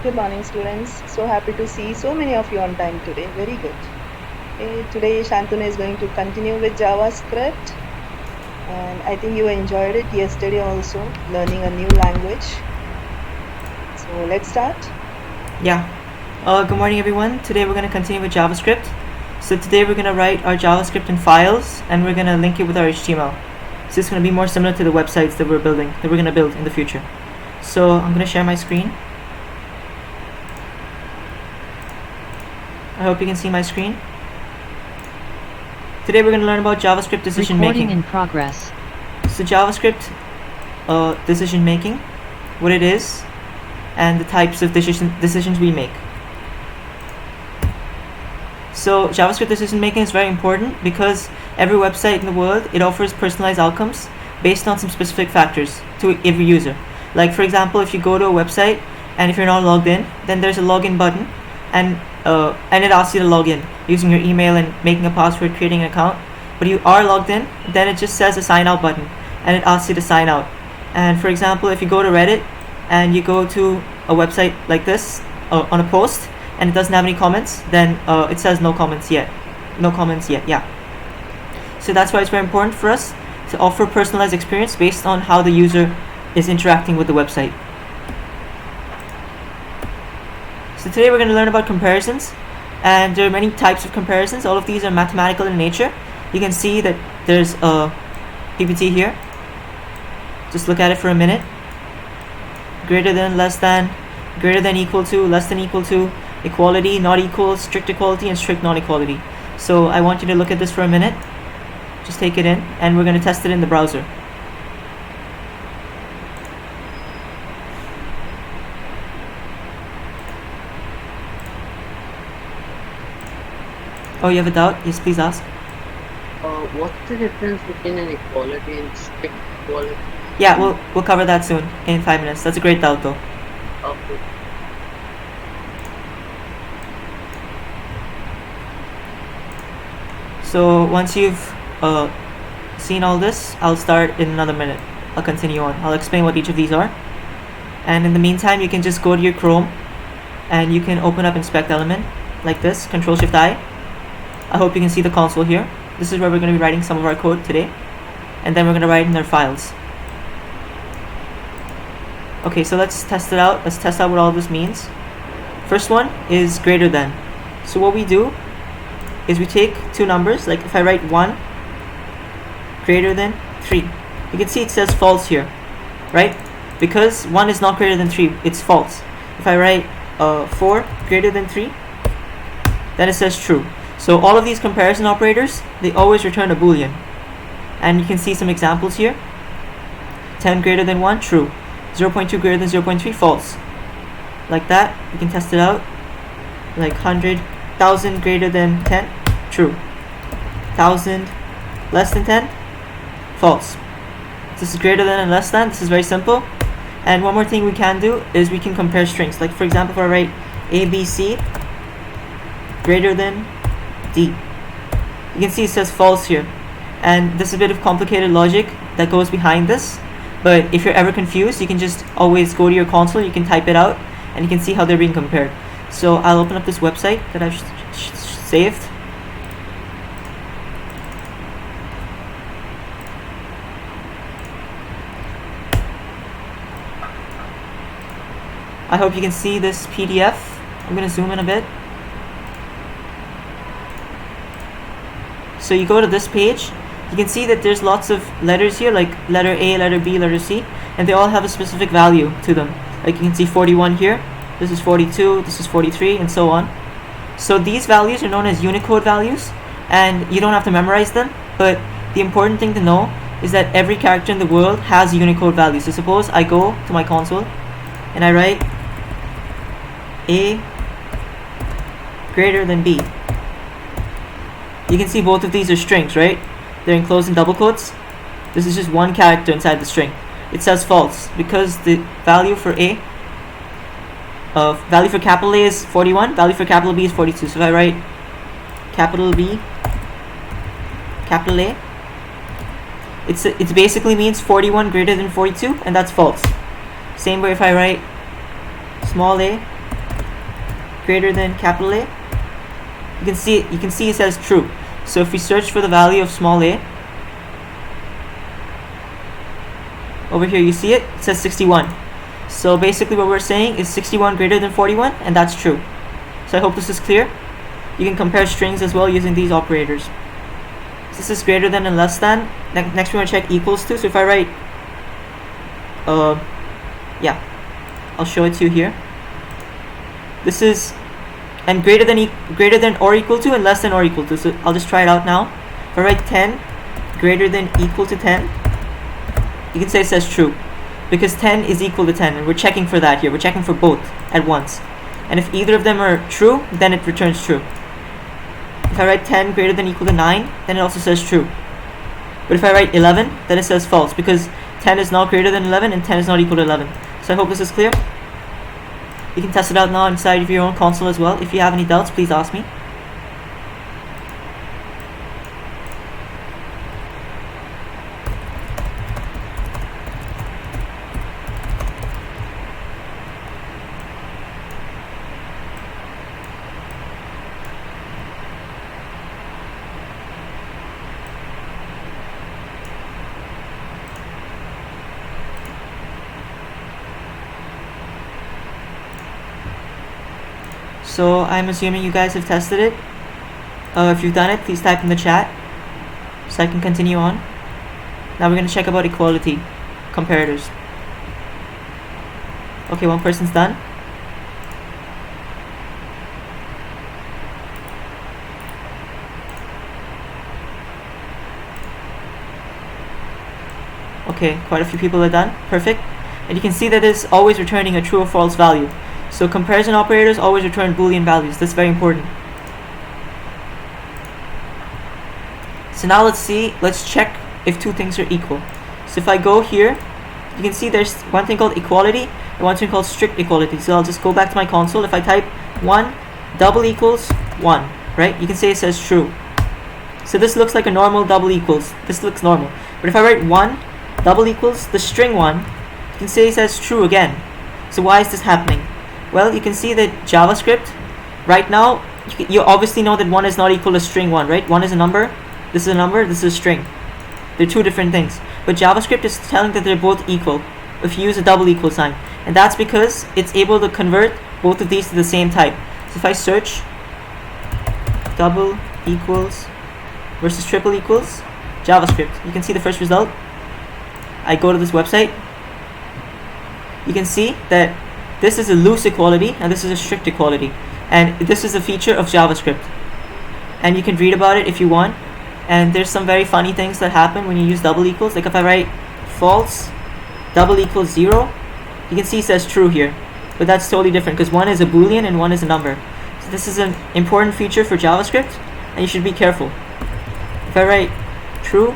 Good morning, students. So happy to see so many of you on time today. Very good. Today, Shantanu is going to continue with JavaScript. And I think you enjoyed it yesterday also, learning a new language. So let's start. Yeah. Good morning, everyone. Today we're going to continue with JavaScript. So today we're going to write our JavaScript in files, and we're going to link it with our HTML. So it's going to be more similar to the websites that we're going to build in the future. So I'm going to share my screen. I hope you can see my screen. Today we're going to learn about JavaScript decision making. Recording in progress. So JavaScript decision making, what it is, and the types of decisions we make. So JavaScript decision making is very important because every website in the world, it offers personalized outcomes based on some specific factors to every user. Like for example, if you go to a website and if you're not logged in, then there's a login button, and it asks you to log in using your email and making a password, creating an account. But you are logged in, then it just says a sign out button and it asks you to sign out. And for example, if you go to Reddit and you go to a website like this on a post and it doesn't have any comments, then it says no comments yet. Yeah. So that's why it's very important for us to offer personalized experience based on how the user is interacting with the website. So today we're going to learn about comparisons, and there are many types of comparisons. All of these are mathematical in nature. You can see that there's a PPT here. Just look at it for a minute. Greater than, less than, greater than equal to, less than equal to, equality, not equal, strict equality, and strict non-equality. So I want you to look at this for a minute. Just take it in, and we're going to test it in the browser. Oh, you have a doubt? Yes, please ask. What's the difference between an equality and strict equality? Yeah, we'll cover that soon in 5 minutes. That's a great doubt though. Okay. So once you've seen all this, I'll start in another minute. I'll continue on. I'll explain what each of these are. And in the meantime, you can just go to your Chrome and you can open up inspect element like this, Control-Shift-I. I hope you can see the console here. This is where we're going to be writing some of our code today. And then we're going to write in our files. Okay, so let's test it out. Let's test out what all this means. First one is greater than. So what we do is we take two numbers. Like if I write 1 greater than 3, you can see it says false here, right? Because 1 is not greater than 3, it's false. If I write 4 greater than 3, then it says true. So all of these comparison operators, they always return a boolean. And you can see some examples here. 10 greater than 1, true. 0.2 greater than 0.3, false. Like that, you can test it out. Like 100,000 greater than 10, true. 1,000 less than 10, false. This is greater than and less than. This is very simple. And one more thing we can do is we can compare strings. Like for example, if I write ABC greater than D, you can see it says false here. And there's a bit of complicated logic that goes behind this. But if you're ever confused, you can just always go to your console, you can type it out, and you can see how they're being compared. So I'll open up this website that I've saved. I hope you can see this PDF. I'm going to zoom in a bit. So you go to this page, you can see that there's lots of letters here, like letter A, letter B, letter C, and they all have a specific value to them. Like you can see 41 here, this is 42, this is 43, and so on. So these values are known as Unicode values, and you don't have to memorize them, but the important thing to know is that every character in the world has a Unicode value. So suppose I go to my console and I write A greater than B. You can see both of these are strings, right? They're enclosed in double quotes. This is just one character inside the string. It says false because the value for A, value for capital A is 41, value for capital B is 42. So if I write capital B, capital A, it basically means 41 greater than 42, and that's false. Same way if I write small a greater than capital A, you can see it says true. So if we search for the value of small a, over here you see it says 61. So basically what we're saying is 61 greater than 41, and that's true. So I hope this is clear. You can compare strings as well using these operators. So this is greater than and less than. Next we're going to check equals to. So if I write yeah, I'll show it to you here. This is and greater than or equal to, and less than or equal to. So I'll just try it out now. If I write 10 greater than equal to 10, you can say it says true, because 10 is equal to 10, and we're checking for that here. We're checking for both at once, and if either of them are true, then it returns true. If I write 10 greater than equal to 9, then it also says true. But if I write 11, then it says false, because 10 is not greater than 11 and 10 is not equal to 11. So I hope this is clear. You can test it out now inside of your own console as well. If you have any doubts, please ask me. So I'm assuming you guys have tested it. If you've done it, please type in the chat so I can continue on. Now we're going to check about equality comparators. Okay, one person's done. Okay, quite a few people are done. Perfect. And you can see that it's always returning a true or false value. So comparison operators always return Boolean values. That's very important. So now let's check if two things are equal. So if I go here, you can see there's one thing called equality and one thing called strict equality. So I'll just go back to my console. If I type 1 double equals 1, right? You can say it says true. So this looks like a normal double equals. This looks normal. But if I write 1 double equals the string 1, you can say it says true again. So why is this happening? Well, you can see that JavaScript, right now, you obviously know that 1 is not equal to string 1, right? 1 is a number, this is a number, this is a string. They're two different things. But JavaScript is telling that they're both equal if you use a double equal sign. And that's because it's able to convert both of these to the same type. So if I search double equals versus triple equals JavaScript, you can see the first result. I go to this website. You can see that this is a loose equality and this is a strict equality, and this is a feature of JavaScript, and you can read about it if you want. And there's some very funny things that happen when you use double equals. Like if I write false double equals 0, you can see it says true here, but that's totally different because one is a Boolean and one is a number. So this is an important feature for JavaScript, and you should be careful. If I write true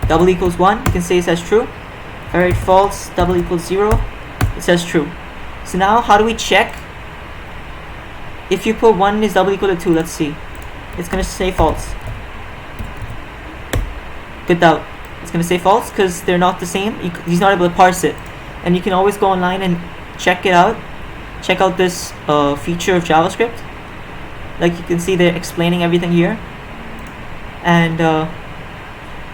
double equals 1, you can say it says true. If I write false double equals 0, it says true. So now how do we check if you put 1 is double equal to 2? Let's see. It's going to say false. Good doubt. It's going to say false because they're not the same. He's not able to parse it. And you can always go online and check it out. Check out this feature of JavaScript. Like you can see they're explaining everything here. And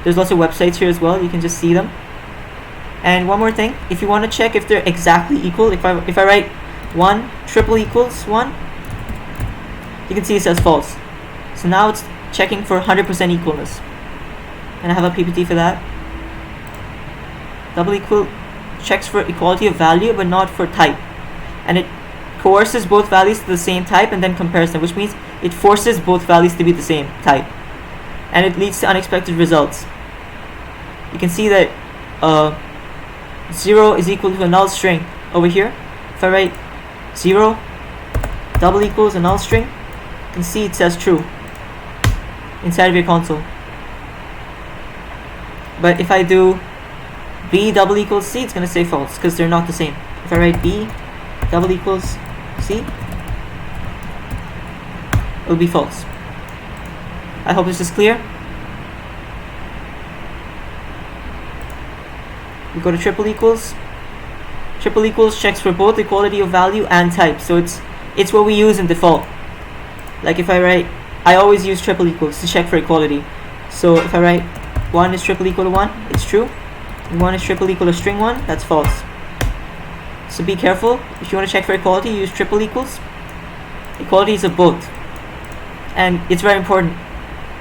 there's lots of websites here as well. You can just see them. And one more thing, if you want to check if they're exactly equal, if I write 1 triple equals 1, you can see it says false. So now it's checking for 100% equalness, and I have a PPT for that. Double equal checks for equality of value but not for type, and it coerces both values to the same type and then compares them, which means it forces both values to be the same type, and it leads to unexpected results. You can see that 0 is equal to a null string over here. If I write 0 double equals a null string, you can see it says true inside of your console. But if I do b double equals c, it's going to say false because they're not the same. If I write b double equals c, it will be false. I hope this is clear. We go to triple equals. Triple equals checks for both equality of value and type. So it's It's what we use in default. Like if I write, I always use triple equals to check for equality. So if I write 1 is triple equal to 1, it's true. And 1 is triple equal to string 1, that's false. So be careful. If you want to check for equality, use triple equals. Equality is of both. And it's very important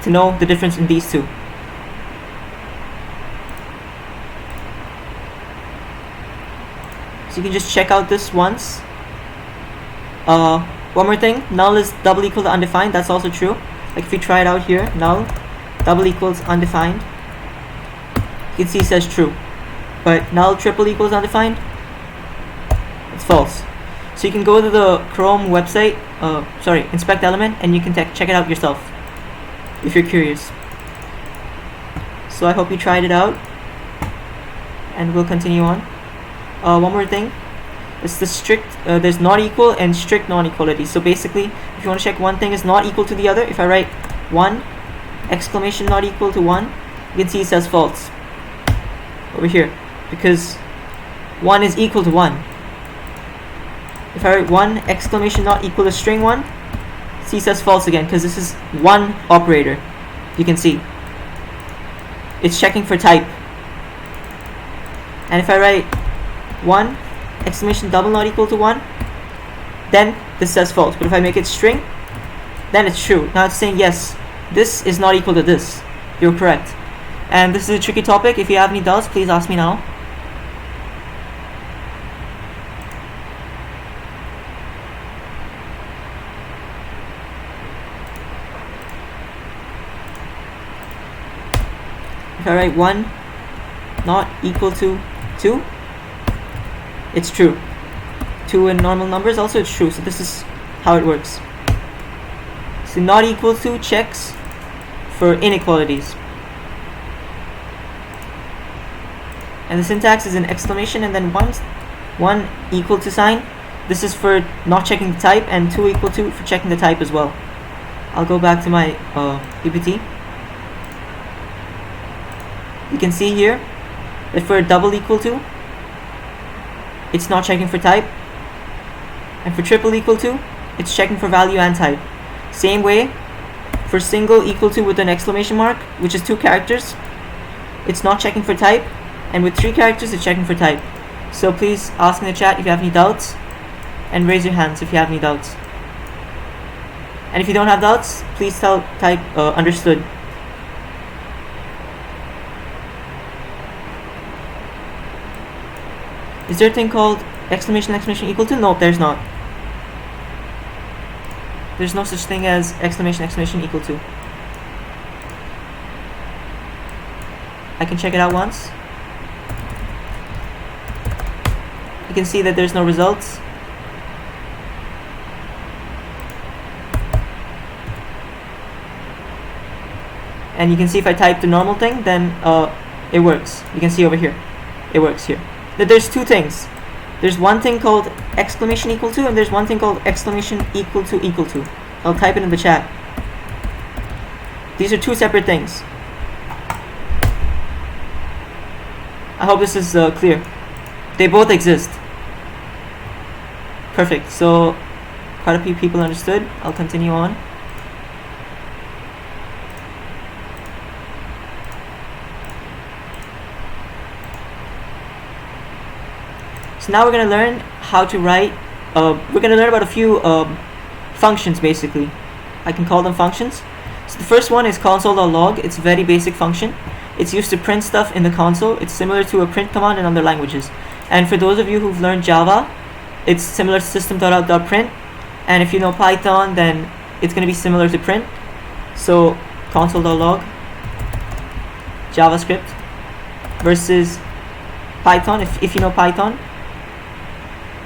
to know the difference in these two. So you can just check out this once. One more thing, null is double equal to undefined. That's also true. Like if we try it out here, null double equals undefined, you can see it says true. But null triple equals undefined, it's false. So you can go to the Chrome website, inspect element, and you can check it out yourself if you're curious. So I hope you tried it out, and we'll continue on. One more thing, it's the strict, there's not equal and strict non-equality. So basically, if you want to check one thing is not equal to the other, if I write 1 exclamation not equal to 1, you can see it says false over here, because 1 is equal to 1. If I write 1 exclamation not equal to string 1, see it says false again, because this is one operator. You can see it's checking for type. And if I write 1 exclamation double not equal to 1, then this says false. But if I make it string, then it's true. Now it's saying yes, this is not equal to this. You're correct. And this is a tricky topic. If you have any doubts, please ask me now. If I write 1 not equal to 2, it's true. 2 in normal numbers also it's true. So this is how it works. So not equal to checks for inequalities. And the syntax is an exclamation and then 1 equal to sign. This is for not checking the type, and 2 equal to for checking the type as well. I'll go back to my PPT. You can see here that for double equal to, it's not checking for type, and for triple equal to, it's checking for value and type. Same way for single equal to with an exclamation mark, which is 2 characters, it's not checking for type, and with 3 characters it's checking for type. So please ask in the chat if you have any doubts, and raise your hands if you have any doubts. And if you don't have doubts, please type understood. Is there a thing called exclamation equal to? No, there's not. There's no such thing as exclamation equal to. I can check it out once. You can see that there's no results. And you can see if I type the normal thing, then it works. You can see over here, it works here. That there's 2 things. There's one thing called exclamation equal to, and there's one thing called exclamation equal to. I'll type it in the chat. These are 2 separate things. I hope this is clear. They both exist. Perfect. So quite a few people understood. I'll continue on. So now we're going to learn how to write, we're going to learn about a few functions basically. I can call them functions. So the first one is console.log. It's a very basic function. It's used to print stuff in the console. It's similar to a print command in other languages. And for those of you who've learned Java, it's similar to system.out.print. And if you know Python, then it's going to be similar to print. So console.log, JavaScript versus Python, if you know Python.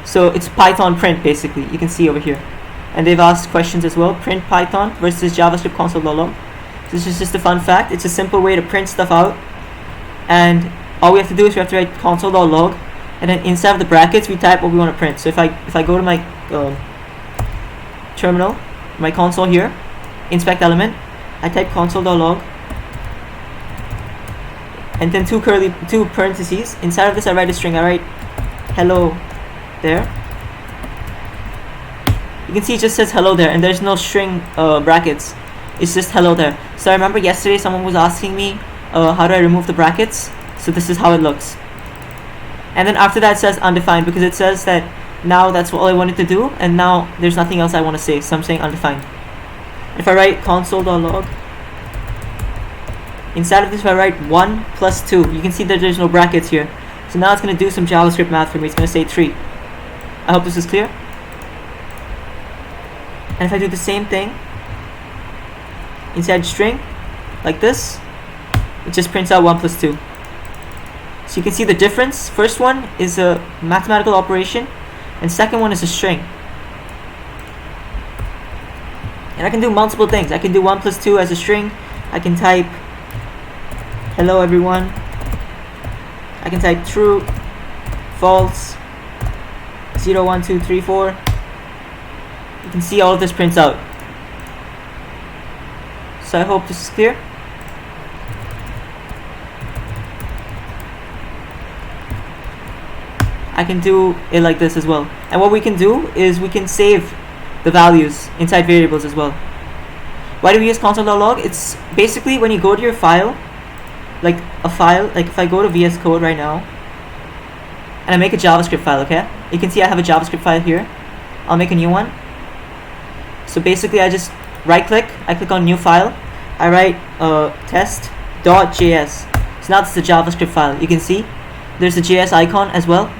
So it's Python print basically, you can see over here. And they've asked questions as well, print Python versus JavaScript console.log. So this is just a fun fact. It's a simple way to print stuff out. And all we have to do is we have to write console.log, and then inside of the brackets we type what we want to print. So if I go to my terminal, my console here, inspect element, I type console.log, and then 2 parentheses. Inside of this I write a string. I write hello there. You can see it just says hello there, and there's no string brackets. It's just hello there. So I remember yesterday someone was asking me how do I remove the brackets. So this is how it looks. And then after that it says undefined, because it says that now that's all I wanted to do, and now there's nothing else I want to say, so I'm saying undefined. If I write console.log, inside of this if I write 1 plus 2, you can see that there's no brackets here. So now it's going to do some JavaScript math for me. It's going to say 3. I hope this is clear. And if I do the same thing inside string, like this, it just prints out 1 plus 2. So you can see the difference. First one is a mathematical operation, and second one is a string. And I can do multiple things. I can do 1 plus 2 as a string. I can type hello everyone. I can type true, false, 0, 1, 2, 3, 4. You can see all of this prints out. So I hope this is clear. I can do it like this as well. And what we can do is we can save the values inside variables as well. Why do we use console.log? It's basically when you go to your file, like a file, like if I go to VS Code right now and I make a JavaScript file, okay? You can see I have a JavaScript file here. I'll make a new one. So basically I just right click, I click on new file, I write test.js. So now this is a JavaScript file. You can see there's a JS icon as well.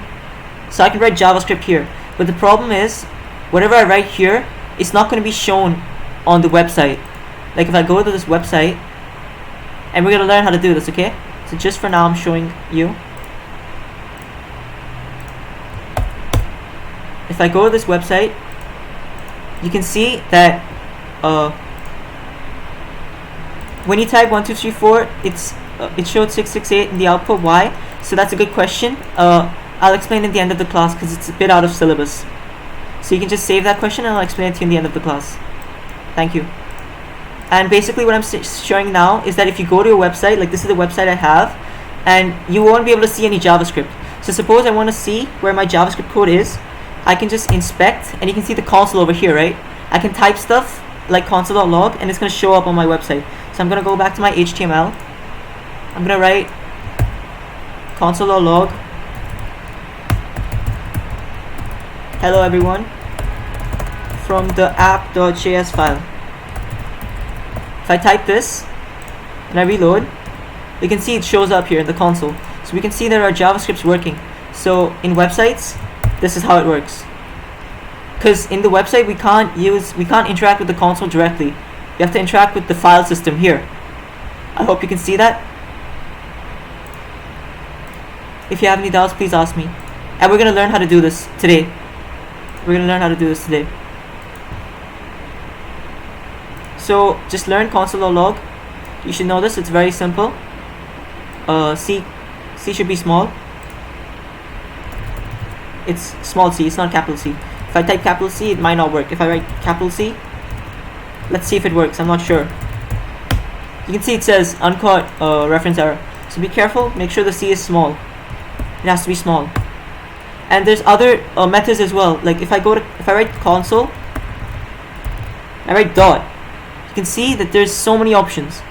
So I can write JavaScript here. But the problem is, whatever I write here, it's not going to be shown on the website. Like if I go to this website, and we're going to learn how to do this, okay? So just for now I'm showing you. If I go to this website, you can see that when you type 1, 2, 3, 4, it showed 668 in the output. Why? So that's a good question. I'll explain at the end of the class because it's a bit out of syllabus. So you can just save that question and I'll explain it to you in the end of the class. Thank you. And basically what I'm showing now is that if you go to a website, like this is the website I have, and you won't be able to see any JavaScript. So suppose I want to see where my JavaScript code is, I can just inspect, and you can see the console over here, right? I can type stuff like console.log and it's going to show up on my website. So I'm going to go back to my HTML. I'm going to write console.log. Hello everyone, from the app.js file. If I type this and I reload, you can see it shows up here in the console. So we can see that our JavaScript's working. So in websites, this is how it works. Because in the website we can't interact with the console directly. You have to interact with the file system here. I hope you can see that. If you have any doubts, please ask me. And we're going to learn how to do this today. So just learn console.log. You should know this. It's very simple. C should be small. It's small c. It's not capital C. If I type capital C, it might not work. If I write capital C, let's see if it works. I'm not sure. You can see it says uncaught reference error. So be careful. Make sure the C is small. It has to be small. And there's other methods as well. Like if I write console, I write dot. You can see that there's so many options.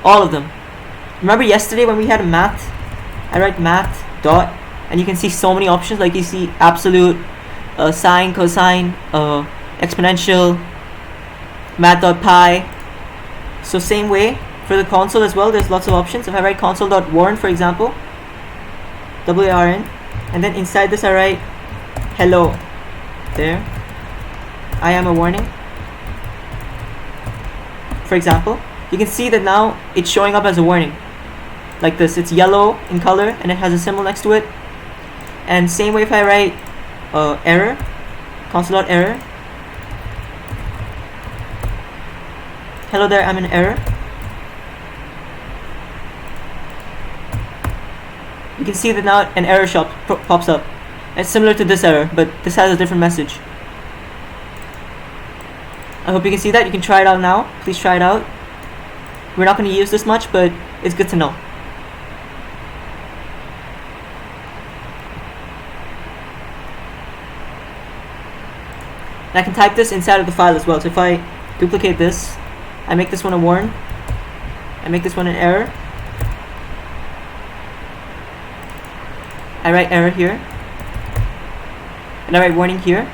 All of them. Remember yesterday when we had math? I write math dot, and you can see so many options. Like you see absolute, sine, cosine, exponential, math.pi. So same way for the console as well. There's lots of options. If I write console.warn, for example, WARN, and then inside this I write hello there, I am a warning, for example, you can see that now it's showing up as a warning like this. It's yellow in color and it has a symbol next to it. And same way if I write error, console.error, hello there, I'm in error, you can see that now an error shop pops up. It's similar to this error, but this has a different message. I hope you can see that. You can try it out now. Please try it out. We're not going to use this much, but it's good to know. And I can type this inside of the file as well. So if I duplicate this, I make this one a warn, I make this one an error, I write error here, and I write warning here.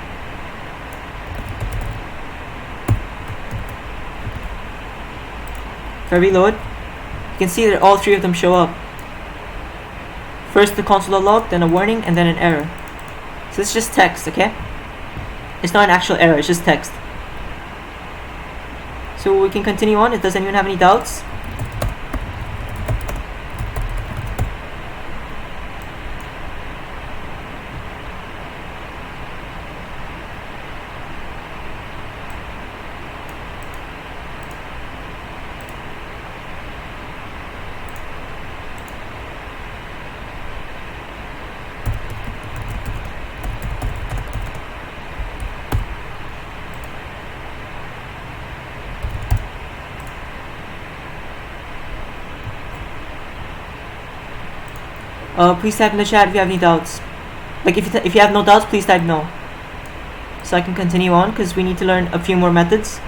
If I reload, you can see that all three of them show up. First the console.log, then a warning, and then an error. So it's just text, okay? It's not an actual error, it's just text. So we can continue on. Does anyone have any doubts? Please type in the chat if you have any doubts. Like if you have no doubts, please type no, so I can continue on, because we need to learn a few more methods.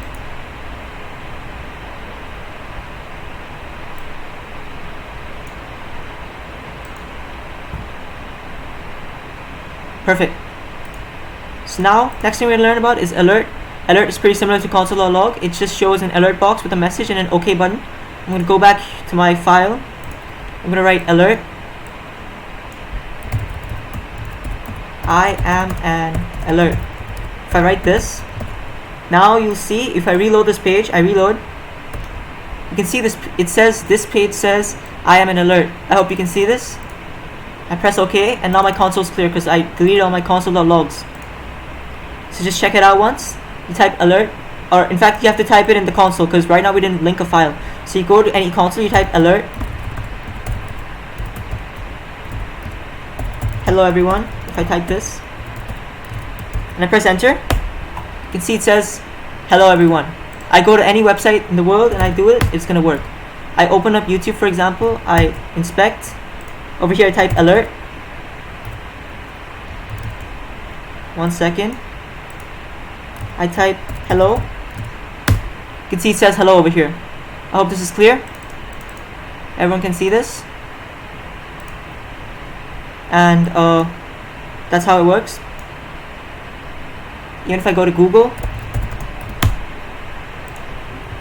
Perfect. So now, next thing we're going to learn about is alert. Alert is pretty similar to console.log. It just shows an alert box with a message and an OK button. I'm going to go back to my file. I'm going to write alert. I am an alert. If I write this, now you'll see if I reload this page, I reload, you can see this, it says, this page says I am an alert. I hope you can see this. I press OK, and now my console is clear because I deleted all my console.logs. So just check it out once. You type alert, or in fact you have to type it in the console because right now we didn't link a file. So you go to any console, you type alert. Hello everyone. If I type this and I press enter, you can see it says hello everyone. I go to any website in the world and I do it, it's gonna work. I open up YouTube, for example, I inspect. Over here I type alert. 1 second. I type hello. You can see it says hello over here. I hope this is clear. Everyone can see this. And that's how it works. Even if I go to Google,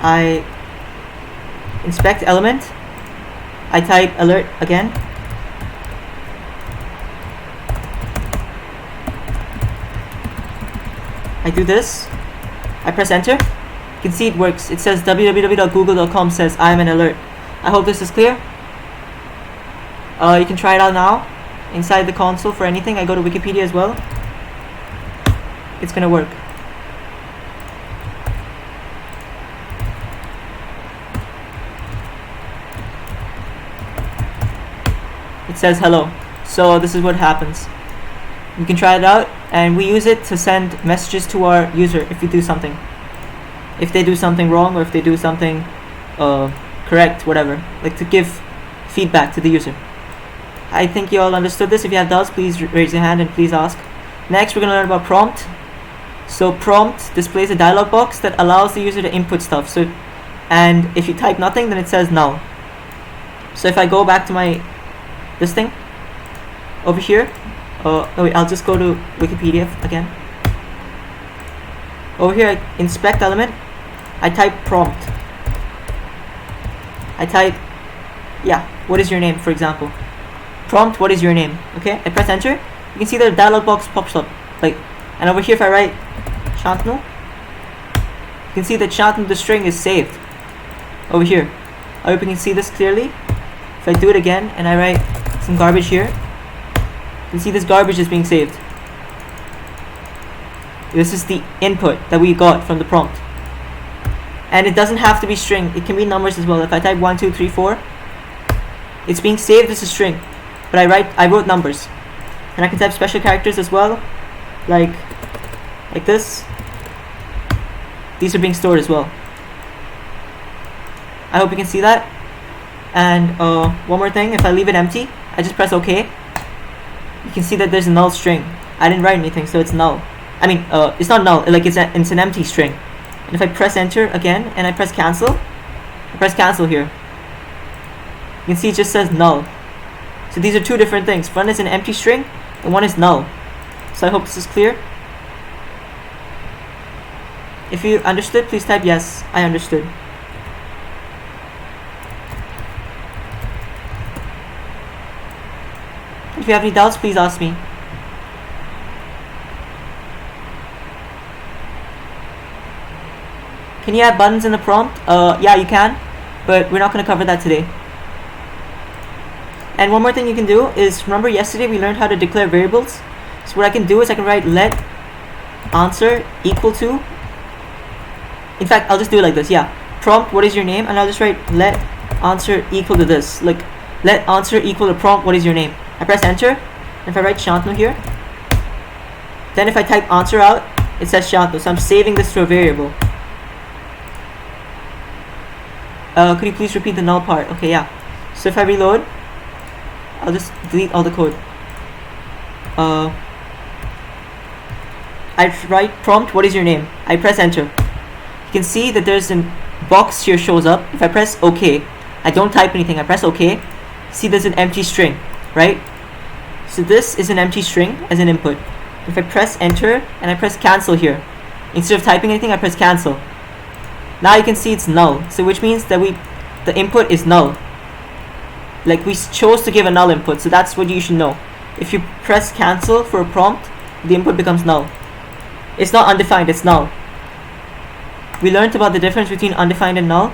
I inspect element, I type alert again, I do this, I press enter, you can see it works. It says www.google.com says I am an alert. I hope this is clear. You can try it out now inside the console for anything. I go to Wikipedia as well. It's gonna work. It says hello. So this is what happens. You can try it out, and we use it to send messages to our user if we do something. If they do something wrong, or if they do something correct, whatever. Like to give feedback to the user. I think you all understood this. If you have doubts, please raise your hand and please ask. Next, we're going to learn about prompt. So prompt displays a dialog box that allows the user to input stuff. So, and if you type nothing, then it says null. So if I go back to my this thing over here, oh wait, I'll just go to Wikipedia again. Over here, I inspect element. I type prompt. I type, yeah, what is your name, for example. Prompt, what is your name? Okay, I press enter. You can see the dialog box pops up. Like, and over here, if I write Shantanu, you can see that Shantanu, the string, is saved. Over here. I hope you can see this clearly. If I do it again and I write some garbage here, you can see this garbage is being saved. This is the input that we got from the prompt. And it doesn't have to be string. It can be numbers as well. If I type 1, 2, 3, 4, it's being saved as a string. But I wrote numbers. And I can type special characters as well, like this. These are being stored as well. I hope you can see that. And one more thing, if I leave it empty, I just press OK. You can see that there's a null string. I didn't write anything, so it's null. I mean, it's not null, like it's an empty string. And if I press enter again and I press cancel here, you can see it just says null. So these are two different things. One is an empty string and one is null. So I hope this is clear. If you understood, please type yes, I understood. If you have any doubts, please ask me. Can you add buttons in the prompt? Yeah, you can, but we're not going to cover that today. And one more thing you can do is, remember yesterday we learned how to declare variables? So what I can do is I can write let answer equal to, in fact I'll just do it like this, yeah, prompt what is your name, and I'll just write let answer equal to this, like let answer equal to prompt what is your name. I press enter, and if I write Shantanu here, then if I type answer out, it says Shantanu, so I'm saving this to a variable. Could you please repeat the null part? Okay, yeah. So if I reload, I'll just delete all the code. I write prompt what is your name. I press enter. You can see that there's a box here shows up. If I press OK, I don't type anything, I press OK. See, there's an empty string, right? So this is an empty string as an input. If I press enter and I press cancel here, instead of typing anything, I press cancel. Now you can see it's null, so which means that the input is null. Like we chose to give a null input, so that's what you should know. If you press cancel for a prompt, the input becomes null. It's not undefined, it's null. We learned about the difference between undefined and null.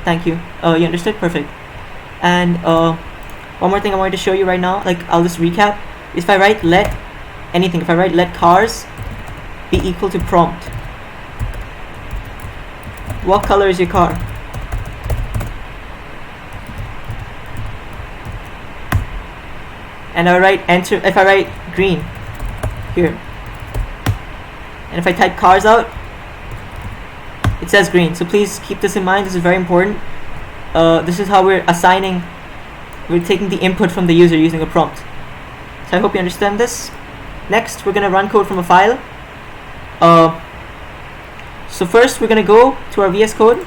Thank you. You understood? Perfect. And one more thing I wanted to show you right now, like I'll just recap. If I write let anything, if I write let cars be equal to prompt, what color is your car? And I write enter, if I write green here, and if I type cars out, it says green. So please keep this in mind, this is very important. This is how we're taking the input from the user using a prompt. So I hope you understand this. Next, we're going to run code from a file. So first we're going to go to our VS Code.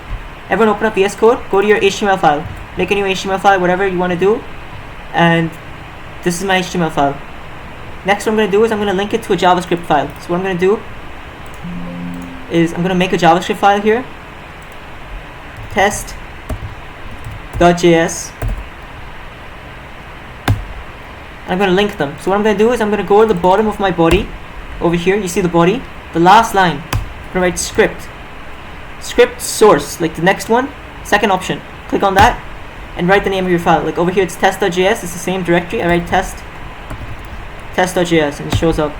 Everyone open up VS Code, go to your HTML file, make a new HTML file, whatever you want to do, and this is my HTML file. Next what I'm going to do is I'm going to link it to a JavaScript file. So what I'm going to do is I'm going to make a JavaScript file here, test.js, and I'm going to link them. So what I'm going to do is I'm going to go to the bottom of my body over here. You see the body, the last line, I'm going to write script source, like the next one, second option. Click on that and write the name of your file. Like over here it's test.js, it's the same directory. I write test.js and it shows up.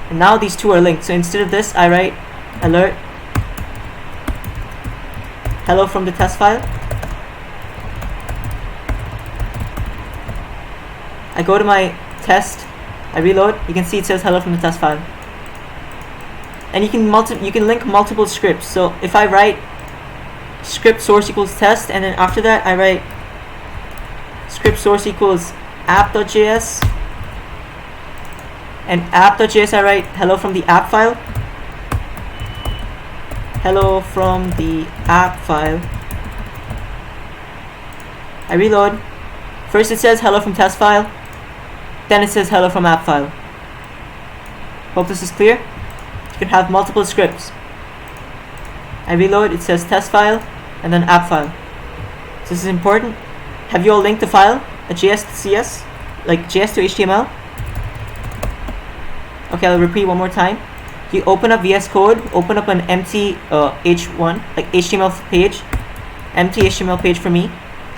And now these two are linked. So instead of this I write alert hello from the test file. I go to my test, I reload, you can see it says hello from the test file. And you can link multiple scripts. So if I write script source equals test, and then after that I write script source equals app.js, and app.js I write hello from the app file, hello from the app file. I reload. First it says hello from test file, then it says hello from app file. Hope this is clear. You can have multiple scripts. I reload, it says test file and then app file. So this is important. Have you all linked the file, a JS to CS, like JS to HTML? Okay, I'll repeat one more time. You open up VS Code, open up an empty H1, like HTML page, empty HTML page for me.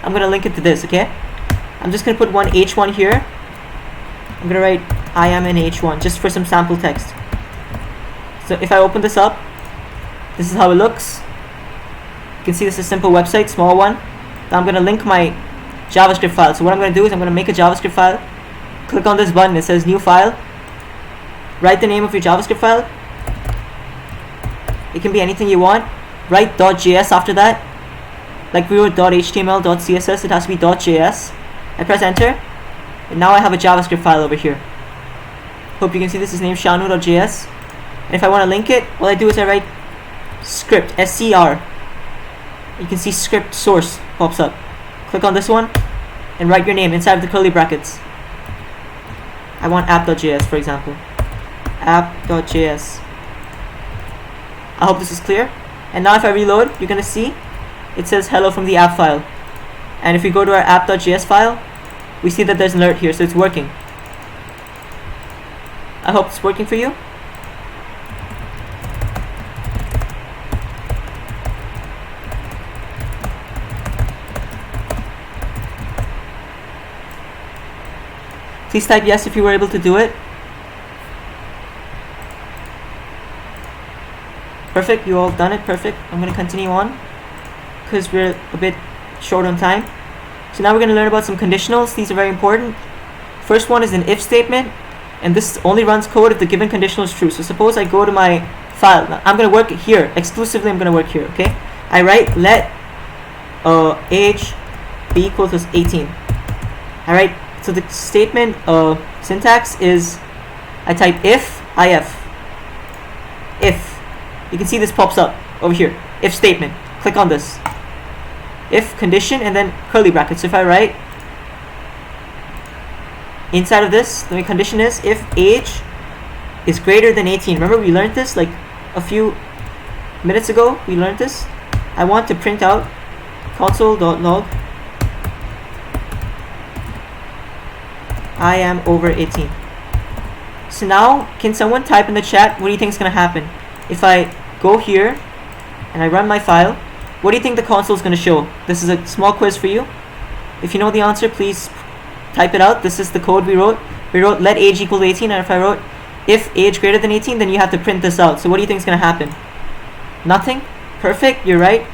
I'm gonna link it to this, okay? I'm just gonna put one H1 here. I'm gonna write I am in H1 just for some sample text. So if I open this up, this is how it looks. You can see this is a simple website, small one. Now I'm gonna link my JavaScript file. So what I'm gonna do is I'm gonna make a JavaScript file. Click on this button, it says new file. Write the name of your JavaScript file. It can be anything you want. Write .js after that. Like we wrote .html, .css, it has to be .js. I press enter, and now I have a JavaScript file over here. Hope you can see this is named shanu.js. And if I want to link it, what I do is I write script, SCR. You can see script source pops up. Click on this one and write your name inside of the curly brackets. I want app.js, for example. App.js. I hope this is clear. And now if I reload, you're going to see it says hello from the app file. And if we go to our app.js file, we see that there's an alert here, so it's working. I hope it's working for you. Please type yes if you were able to do it. Perfect, you all done it, perfect. I'm going to continue on because we're a bit short on time. So now we're going to learn about some conditionals. These are very important. First one is an if statement, and this only runs code if the given conditional is true. So suppose I go to my file. Now, I'm going to work here, exclusively I'm going to work here, okay? I write let age be equal to 18. Alright, so the statement syntax is I type if. You can see this pops up over here. If statement. Click on this. If condition and then curly brackets. So if I write inside of this, the condition is if age is greater than 18. Remember we learned this like a few minutes ago. We learned this. I want to print out console.log I am over 18. So now can someone type in the chat what do you think is going to happen if I go here and I run my file? What do you think the console is going to show? This is a small quiz for you. If you know the answer, please type it out. This is the code we wrote. We wrote let age equal to 18, and if I wrote if age greater than 18, then you have to print this out. So what do you think is going to happen? Nothing? Perfect, you're right.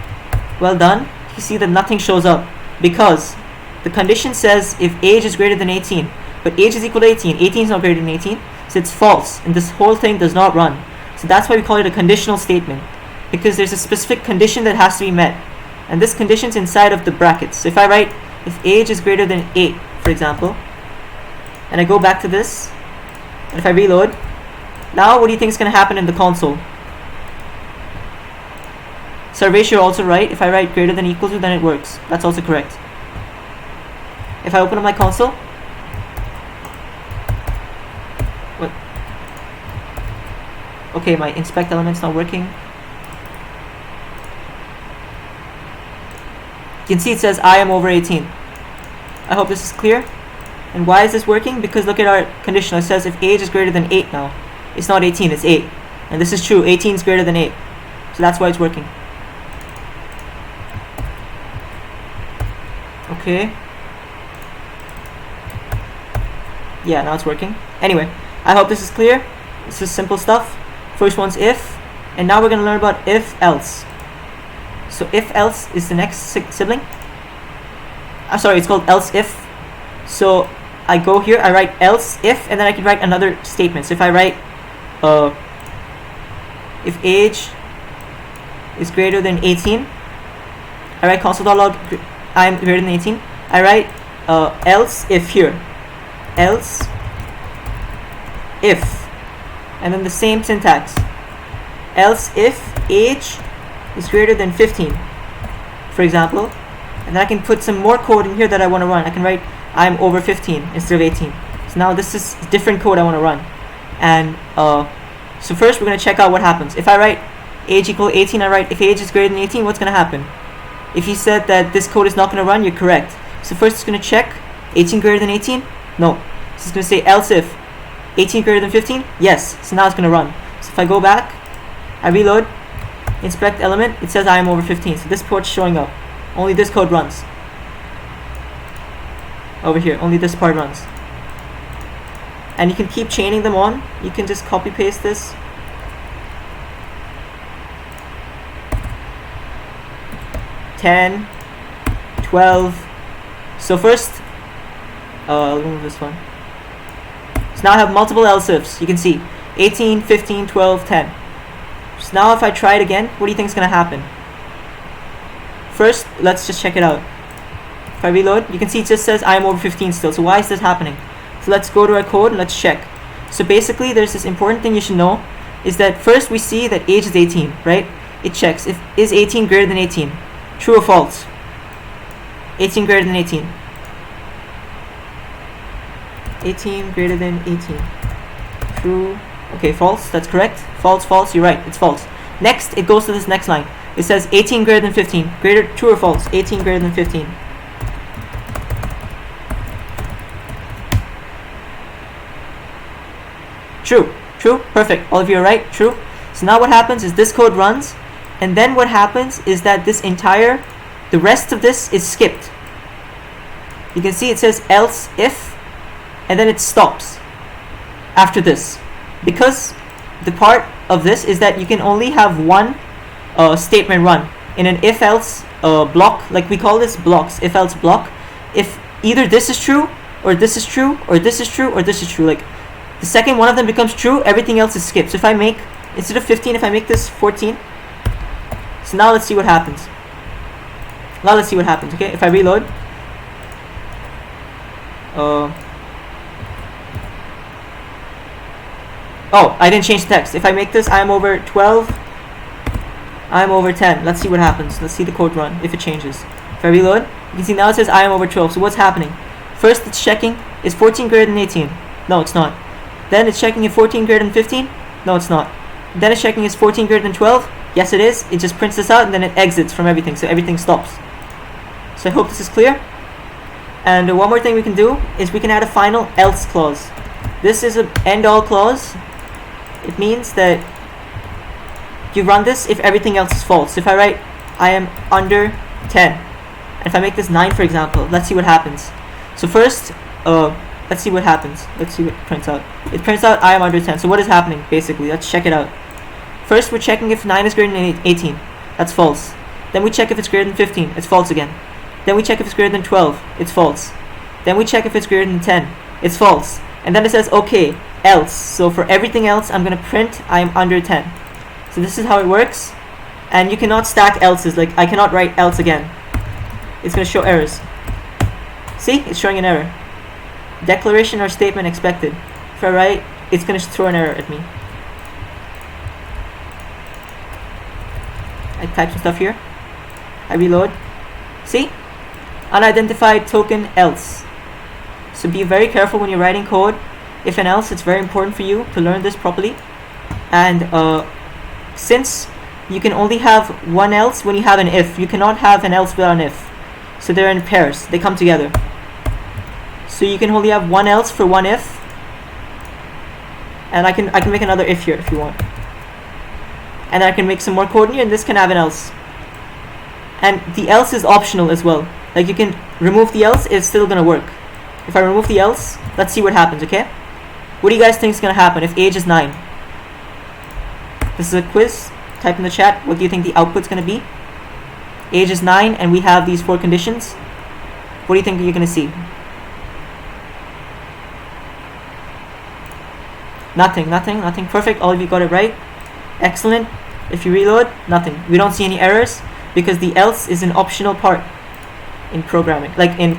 Well done. You see that nothing shows up because the condition says if age is greater than 18, but age is equal to 18. 18 is not greater than 18, so it's false, and this whole thing does not run. So that's why we call it a conditional statement, because there's a specific condition that has to be met, and this condition's inside of the brackets. So if I write if age is greater than 8, for example, and I go back to this, and if I reload, now what do you think is going to happen in the console? Survey, you're also right. If I write greater than equal to, then it works. That's also correct. If I open up my console, what? Okay, my inspect element's not working. You can see it says I am over 18. I hope this is clear. And why is this working? Because look at our conditional. It says if age is greater than 8 now. It's not 18, it's 8. And this is true. 18 is greater than 8. So that's why it's working. Okay. Yeah, now it's working. Anyway, I hope this is clear. This is simple stuff. First one's if. And now we're going to learn about if else. So if else is the next sibling. Sorry, it's called else if. So I go here, I write else if, and then I can write another statement. So if I write if age is greater than 18, I write console.log I am greater than 18. I write else if here. Else if, and then the same syntax. Else if age is greater than 15, for example, and then I can put some more code in here that I want to run. I can write I'm over 15 instead of 18. So now this is different code I want to run. And so first we're going to check out what happens. If I write age equal 18, I write if age is greater than 18, what's going to happen? If you said that this code is not going to run, you're correct. So first it's going to check 18 greater than 18? No. So it's going to say else if 18 greater than 15? Yes. So now it's going to run. So if I go back, I reload, inspect element, it says I am over 15. So this port's showing up. Only this code runs. Over here, only this part runs. And you can keep chaining them on. You can just copy paste this. $10, $12. So first, I'll remove this one. So now I have multiple else ifs. You can see 18, 15, 12, 10. So now if I try it again, what do you think is going to happen? First, let's just check it out. If I reload, you can see it just says I am over 15 still. So why is this happening? So let's go to our code and let's check. So basically, there's this important thing you should know. is that first we see that age is 18, right? It checks if is 18 greater than 18. True or false? 18 greater than 18. 18 greater than 18. True. Okay, false. That's correct. False, false. You're right. It's false. Next, it goes to this next line. It says 18 greater than 15. True or false? 18 greater than 15. True. True. Perfect. All of you are right. True. So now what happens is this code runs, and then what happens is that the rest of this is skipped. You can see it says else if, and then it stops after this, because the part of this is that you can only have one statement run in an if-else block. Like we call this blocks, if-else block. If either this is true, or this is true, or this is true, or this is true, like the second one of them becomes true, everything else is skipped. So if I make, instead of 15, if I make this 14, so now let's see what happens. Okay, if I reload, oh, I didn't change the text. If I make this I am over 12, I am over 10. Let's see what happens. Let's see the code run, if it changes. If I reload, you can see now it says I am over 12. So what's happening? First it's checking, is 14 greater than 18? No, it's not. Then it's checking if 14 greater than 15? No, it's not. Then it's checking is 14 greater than 12? Yes, it is. It just prints this out and then it exits from everything, so everything stops. So I hope this is clear. And one more thing we can do is we can add a final else clause. This is an end-all clause. It means that you run this if everything else is false. So if I write I am under 10, and if I make this 9 for example, let's see what happens. So first, let's see what happens. Let's see what it prints out. It prints out I am under 10. So what is happening basically? Let's check it out. First we're checking if 9 is greater than 18. That's false. Then we check if it's greater than 15. It's false again. Then we check if it's greater than 12. It's false. Then we check if it's greater than 10. It's false. And then it says okay, else. So for everything else I'm going to print I am under 10. So this is how it works. And you cannot stack else's. Like I cannot write else again. It's going to show errors. See? It's showing an error. Declaration or statement expected. If I write, it's going to throw an error at me. I type some stuff here. I reload. See? Unidentified token else. So be very careful when you're writing code. If an else, it's very important for you to learn this properly. And since you can only have one else when you have an if, you cannot have an else without an if. So they're in pairs. They come together. So you can only have one else for one if. And I can make another if here if you want. And I can make some more code in here, and this can have an else. And the else is optional as well. Like you can remove the else, it's still gonna work. If I remove the else, let's see what happens, okay? What do you guys think is gonna happen if age is 9? This is a quiz. Type in the chat, what do you think the output's gonna be? Age is 9 and we have these 4 conditions. What do you think you're gonna see? Nothing. Perfect, all of you got it right. Excellent. If you reload, nothing. We don't see any errors because the else is an optional part in programming. Like in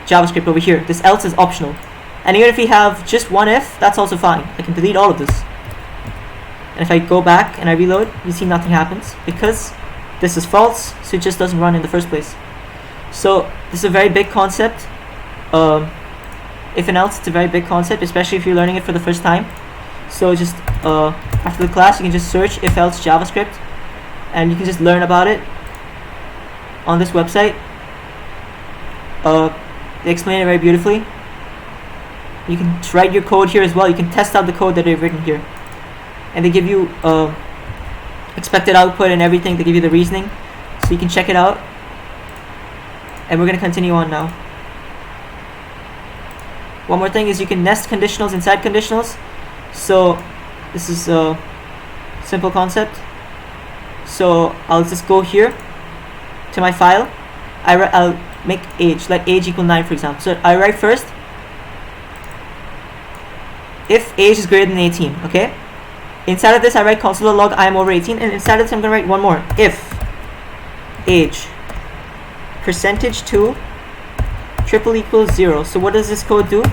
JavaScript over here, this else is optional. And even if we have just one if, that's also fine. I can delete all of this. And if I go back and I reload, you see nothing happens because this is false, so it just doesn't run in the first place. So this is a very big concept. If and else, it's a very big concept, especially if you're learning it for the first time. So just after the class, you can just search if else JavaScript, and you can just learn about it on this website. They explain it very beautifully. You can write your code here as well. You can test out the code that they've written here, and they give you expected output and everything. They give you the reasoning, so you can check it out. And we're going to continue on now. One more thing is you can nest conditionals inside conditionals. So this is a simple concept. So I'll just go here to my file. I'll make age, let age equal 9 for example. So I write first if age is greater than 18, okay? Inside of this I write console.log I am over 18, and inside of this I'm going to write one more. If age %2 triple equals 0. So what does this code do?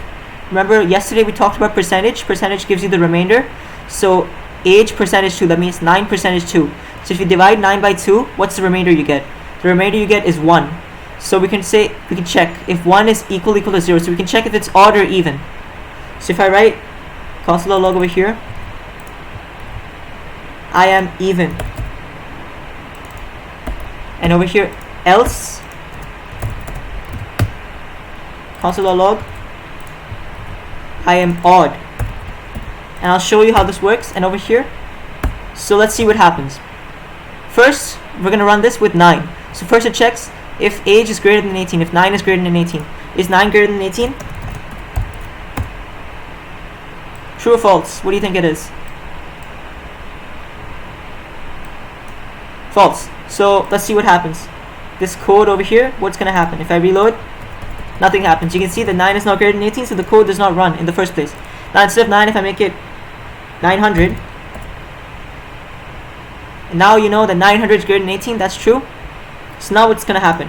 Remember yesterday we talked about percentage. Percentage gives you the remainder. So age percentage 2. That means 9 percentage 2. So if you divide 9 by 2, what's the remainder you get? The remainder you get is 1. So we can check if 1 is equal to 0. So we can check if it's odd or even. So if I write console log over here, I am even. And over here, else, console log, I am odd. And I'll show you how this works. And over here, so let's see what happens. First, we're going to run this with 9. So first it checks if age is greater than 18, if 9 is greater than 18. Is 9 greater than 18? True or false? What do you think it is? False. So let's see what happens. This code over here, what's going to happen? If I reload, nothing happens. You can see that 9 is not greater than 18, so the code does not run in the first place. Now instead of 9, if I make it 900, and now you know that 900 is greater than 18, that's true. So now what's going to happen?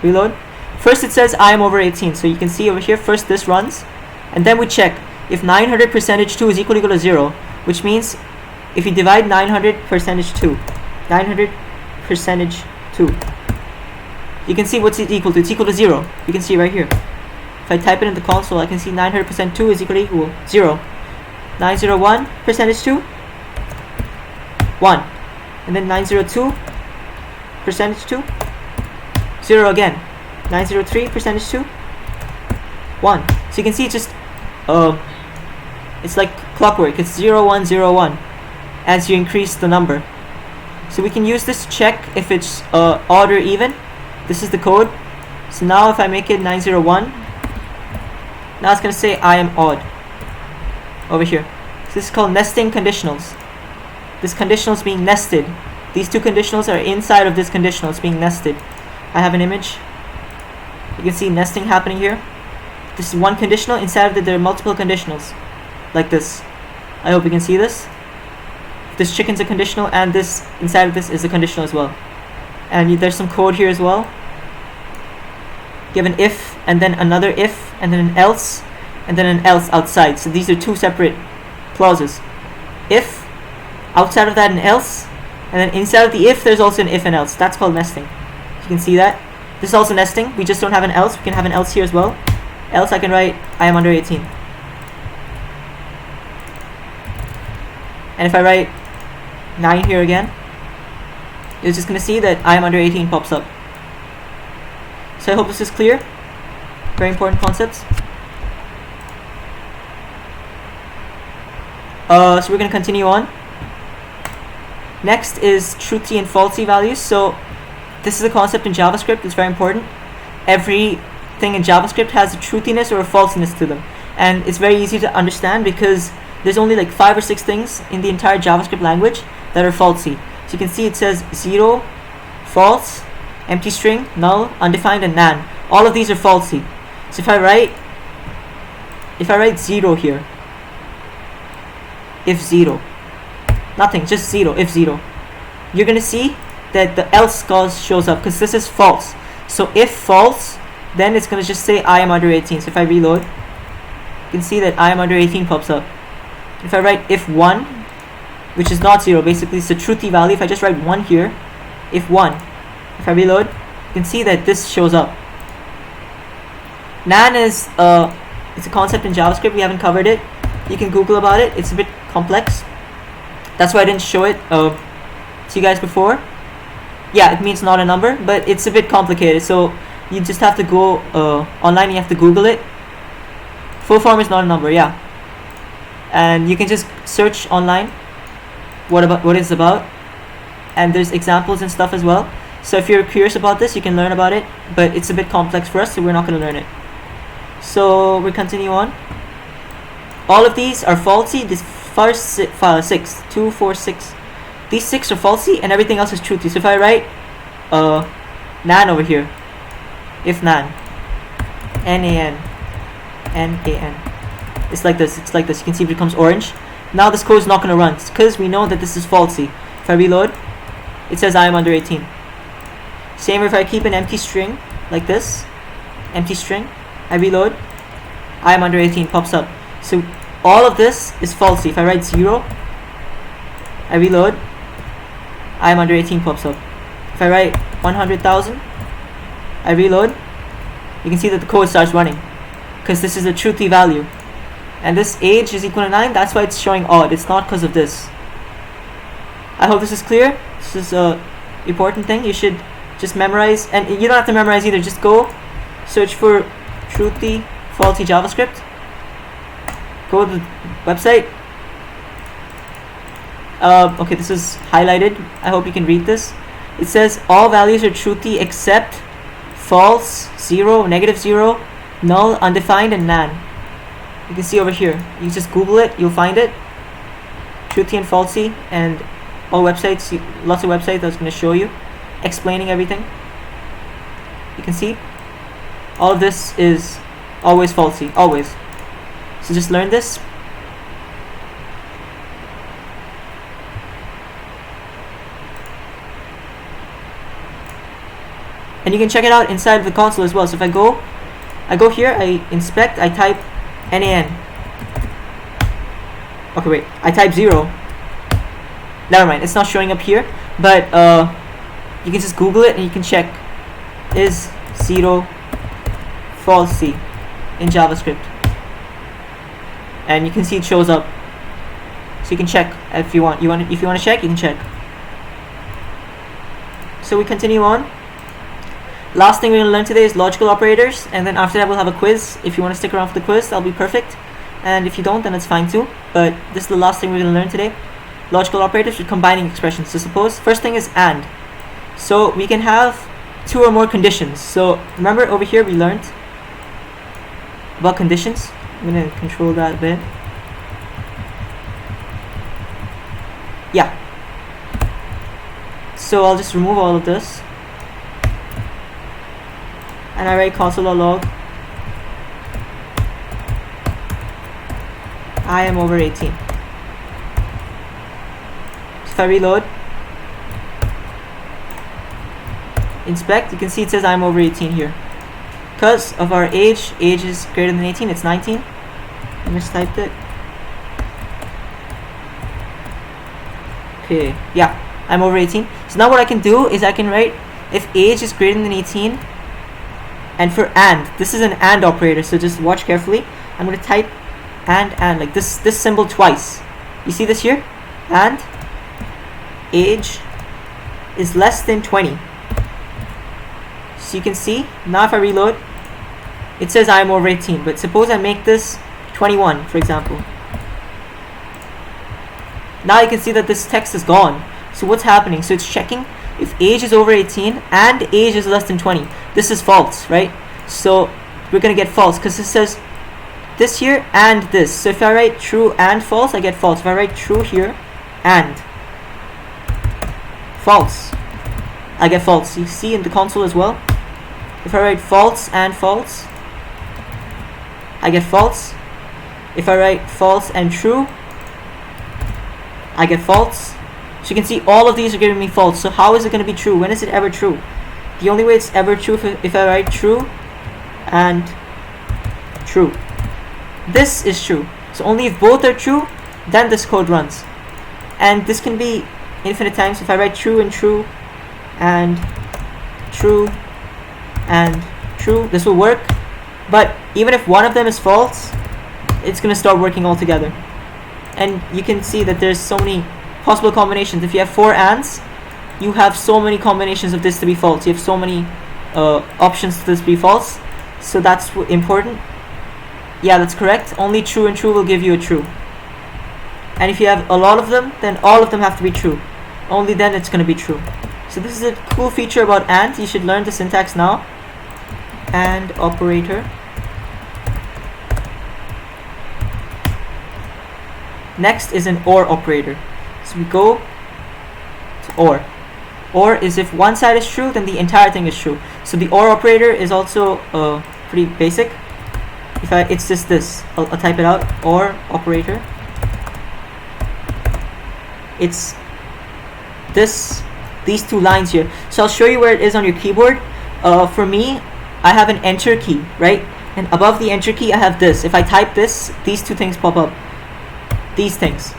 Reload. First it says I am over 18, so you can see over here, first this runs, and then we check if 900 percentage 2 is equal to 0, which means if you divide 900 percentage 2, 900 percentage 2, you can see what's it equal to. It's equal to 0. You can see right here. If I type it in the console, I can see 900% 2 is equal to 0. 901 percentage 2, 1. And then 902 percentage 2, 0 again. 903 percentage 2, 1. So you can see it's just it's like clockwork. It's 0 1 0 1 as you increase the number. So we can use this to check if it's odd or even. This is the code. So now if I make it 901, now it's going to say I am odd over here. So this is called nesting conditionals. This conditional is being nested. These two conditionals are inside of this conditional. It's being nested. I have an image. You can see nesting happening here. This is one conditional. Inside of it there are multiple conditionals like this. I hope you can see this. This chicken's a conditional, and this inside of this is a conditional as well. And there's some code here as well. Give an if, and then another if, and then an else, and then an else outside. So these are two separate clauses. If, outside of that an else, and then inside of the if there's also an if and else. That's called nesting. You can see that. This is also nesting. We just don't have an else. We can have an else here as well. Else I can write I am under 18. And if I write 9 here again, you're just going to see that I am under 18 pops up. So I hope this is clear. Very important concepts. So we're going to continue on. Next is truthy and falsey values. So this is a concept in JavaScript. It's very important. Everything in JavaScript has a truthiness or a falseness to them. And it's very easy to understand because there's only like 5 or 6 things in the entire JavaScript language that are falsey. So you can see it says 0, false, empty string, null, undefined, and nan. All of these are falsey. So if I write 0 here, if 0, nothing, just 0, if 0, you're going to see that the else clause shows up because this is false. So if false, then it's going to just say I am under 18. So if I reload, you can see that I am under 18 pops up. If I write if 1, which is not 0, basically it's a truthy value. If I just write 1 here, if 1, if I reload, you can see that this shows up. Nan is it's a concept in JavaScript. We haven't covered it. You can Google about it. It's a bit complex. That's why I didn't show it to you guys before. Yeah, it means not a number, but it's a bit complicated. So you just have to go online. You have to Google it. Full form is not a number. Yeah, and you can just search online what it's about, and there's examples and stuff as well. So if you're curious about this, you can learn about it, but it's a bit complex for us, so we're not going to learn it. So we'll continue on. All of these are falsy. This first 6, 2, 4, 6. These 6 are falsy, and everything else is truthy. So if I write nan over here, if nan, nan, nan, it's like this. It's like this. You can see it becomes orange. Now this code is not going to run because we know that this is falsy. If I reload, it says I am under 18. Same if I keep an empty string like this, empty string, I reload, I am under 18 pops up. So all of this is falsy. If I write 0, I reload, I am under 18 pops up. If I write 100,000, I reload, you can see that the code starts running because this is a truthy value, and this age is equal to 9. That's why it's showing odd. It's not because of this. I hope this is clear. This is a important thing. You should just memorize, and you don't have to memorize either. Just go search for truthy falsey JavaScript, go to the website. Okay, this is highlighted. I hope you can read this. It says all values are truthy except false, 0, -0, null, undefined, and nan. You can see over here. You can just Google it, you'll find it. Truthy and falsey, and all websites, lots of websites that's going to show you, explaining everything. You can see all of this is always falsey, always. So just learn this. And you can check it out inside the console as well. So if I go here, I inspect, I type nan. Okay, wait, I type 0. Never mind, it's not showing up here, but you can just Google it and you can check, is 0 falsey in JavaScript, and you can see it shows up. So you can check if you want. If you want to check, you can check. So we continue on. Last thing we're going to learn today is logical operators, and then after that we'll have a quiz. If you want to stick around for the quiz, that'll be perfect, and if you don't, then it's fine too. But this is the last thing we're going to learn today. Logical operators with combining expressions. So suppose first thing is and. So we can have 2 or more conditions. So remember over here we learned about conditions. I'm going to control that a bit. Yeah. So I'll just remove all of this, and I write console.log I am over 18. So if I reload, inspect, you can see it says I'm over 18 here. Because of our age is greater than 18, it's 19. I mistyped it. Okay, yeah, I'm over 18. So now what I can do is I can write if age is greater than 18, and for and, this is an and operator, so just watch carefully. I'm going to type and like this symbol twice. You see this here? And age is less than 20. So you can see, now if I reload, it says I'm over 18, but suppose I make this 21, for example. Now you can see that this text is gone. So what's happening? So it's checking if age is over 18 and age is less than 20. This is false, right? So we're going to get false because it says this here and this. So if I write true and false, I get false. If I write true here and false, I get false. You see in the console as well. If I write false and false, I get false. If I write false and true, I get false. So you can see all of these are giving me false. So how is it going to be true? When is it ever true? The only way it's ever true if I write true and true. This is true. So only if both are true, then this code runs. And this can be infinite times. If I write true and true and true and true, this will work. But even if one of them is false, it's going to start working all together. And you can see that there's so many possible combinations. If you have 4 ands, you have so many combinations of this to be false. You have so many options to this be false. So that's important. Yeah, that's correct. Only true and true will give you a true. And if you have a lot of them, then all of them have to be true. Only then it's going to be true. So this is a cool feature about and. You should learn the syntax now. And operator. Next is an or operator. So we go to or. Or is if one side is true, then the entire thing is true. So the or operator is also pretty basic. It's just this. I'll type it out. Or operator. It's these 2 lines here. So I'll show you where it is on your keyboard. For me, I have an enter key, right? And above the enter key, I have this. If I type this, these 2 things pop up. These things.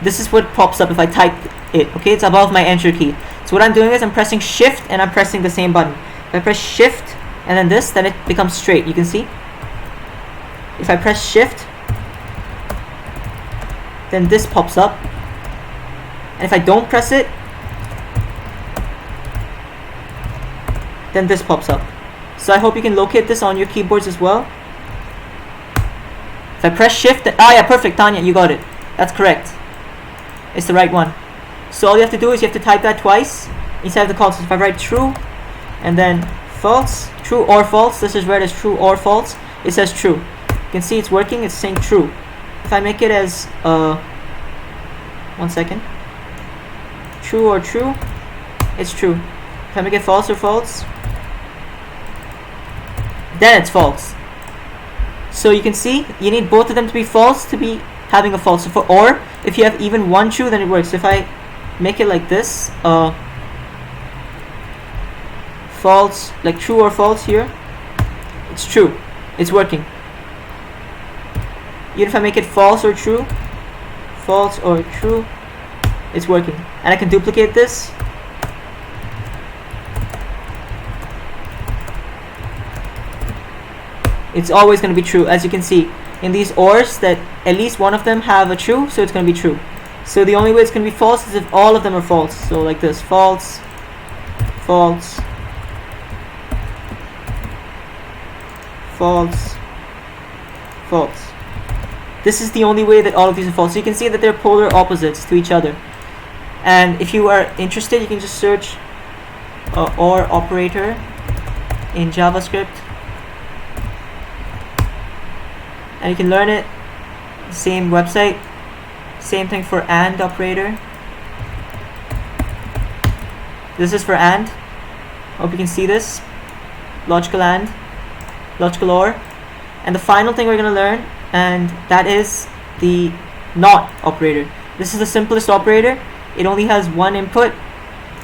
this is what pops up if I type it. Okay, it's above my enter key. So what I'm doing is I'm pressing shift and I'm pressing the same button. If I press shift and then this, then it becomes straight. You can see. If I press shift, then this pops up. And if I don't press it, then this pops up. So I hope you can locate this on your keyboards as well. If I press shift, yeah, perfect, Tanya, you got it. That's correct. It's the right one. So all you have to do is you have to type that twice inside the console. If I write true and then false, true or false, this is read as true or false, it says true. You can see it's working, it's saying true. If I make it as, 1 second, true or true, it's true. If I make it false or false, then it's false. So you can see you need both of them to be false to be having a false. Or if you have even one true, then it works. If I make it like this, false, like true or false here, it's true, it's working. Even if I make it false or true, it's working. And I can duplicate this. It's always going to be true. As you can see in these ORs, that at least one of them have a true, so it's going to be true. So the only way it's going to be false is if all of them are false. So like this, false, false, false, false. This is the only way that all of these are false. So you can see that they're polar opposites to each other. And if you are interested, you can just search OR operator in JavaScript, and you can learn it. Same website, same thing for AND operator. This is for AND. Hope you can see this. Logical AND, logical OR. And the final thing we're going to learn, and that is the NOT operator. This is the simplest operator. It only has one input.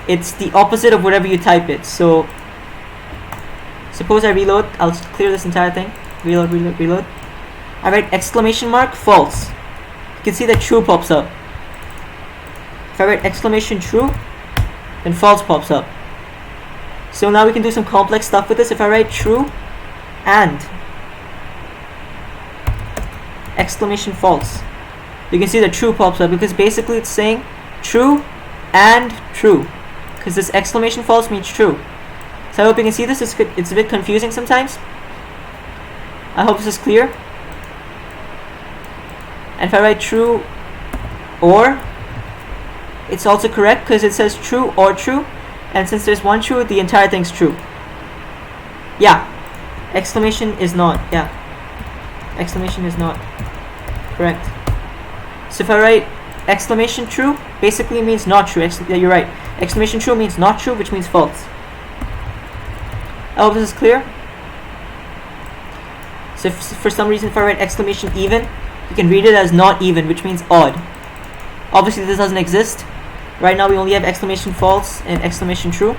It's the opposite of whatever you type it. So suppose I reload. I'll clear this entire thing. Reload, reload, reload. I write exclamation mark false. You can see that true pops up. If I write exclamation true, then false pops up. So now we can do some complex stuff with this. If I write true and exclamation false, you can see that true pops up, because basically it's saying true and true, because this exclamation false means true. So I hope you can see this. It's a bit confusing sometimes. I hope this is clear. And if I write true or, it's also correct because it says true or true, and since there's one true, the entire thing's true. Yeah, exclamation is not. Yeah, exclamation is not correct. So if I write exclamation true, basically it means not true. Yeah, you're right. Exclamation true means not true, which means false. I hope this is clear. So if for some reason if I write exclamation even, you can read it as not even, which means odd. Obviously this doesn't exist. Right now we only have exclamation false and exclamation true,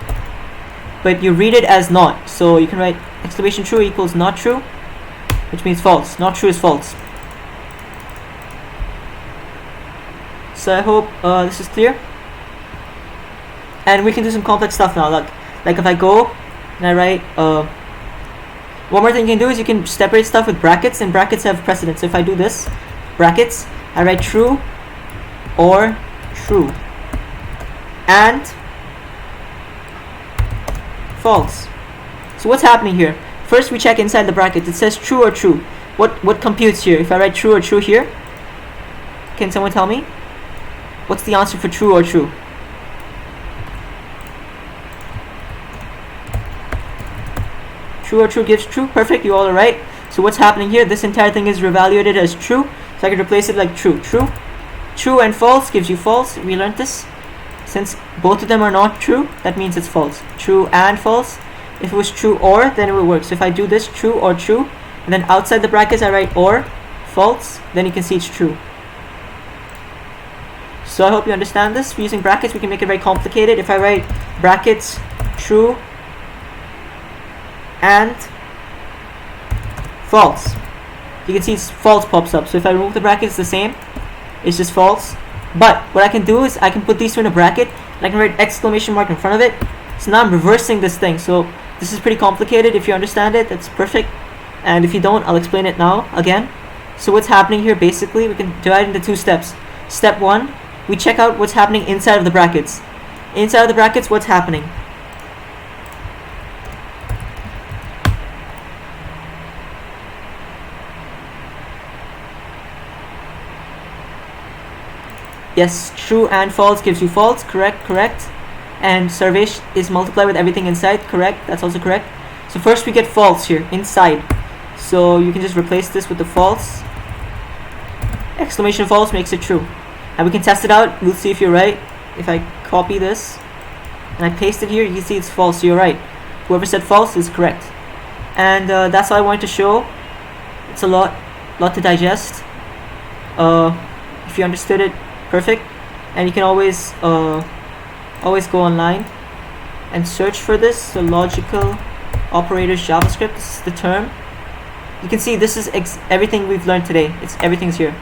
but you read it as not. So you can write exclamation true equals not true, which means false. Not true is false. So I hope this is clear. And we can do some complex stuff now. Like if I go and I write one more thing you can do is you can separate stuff with brackets, and brackets have precedence. So if I do this, brackets, I write true or true and false. So what's happening here? First we check inside the brackets. It says true or true. What computes here? If I write true or true here, can someone tell me? What's the answer for true or true? True or true gives true. Perfect, you all are right. So what's happening here? This entire thing is reevaluated as true. So I can replace it like true. True and false gives you false. We learned this. Since both of them are not true, that means it's false. True and false. If it was true or, then it will work. So if I do this, true or true, and then outside the brackets I write or, false, then you can see it's true. So I hope you understand this. Using brackets we can make it very complicated. If I write brackets true and false, you can see it's false pops up. So if I remove the brackets, it's the same. It's just false. But what I can do is I can put these two in a bracket and I can write exclamation mark in front of it. So now I'm reversing this thing. So this is pretty complicated. If you understand it, that's perfect. And if you don't, I'll explain it now again. So what's happening here, basically, we can divide into 2 steps. Step 1, we check out what's happening inside of the brackets. Inside of the brackets, what's happening? Yes, true and false gives you false. Correct, correct. And Sarvesh is multiplied with everything inside. Correct, that's also correct. So first we get false here, inside. So you can just replace this with the false. Exclamation false makes it true. And we can test it out. We'll see if you're right. If I copy this and I paste it here, you can see it's false. So you're right. Whoever said false is correct. And that's all I wanted to show. It's a lot to digest. If you understood it, perfect. And you can always go online and search for this. So logical operators JavaScript. This is the term. You can see this is everything we've learned today. Everything's here.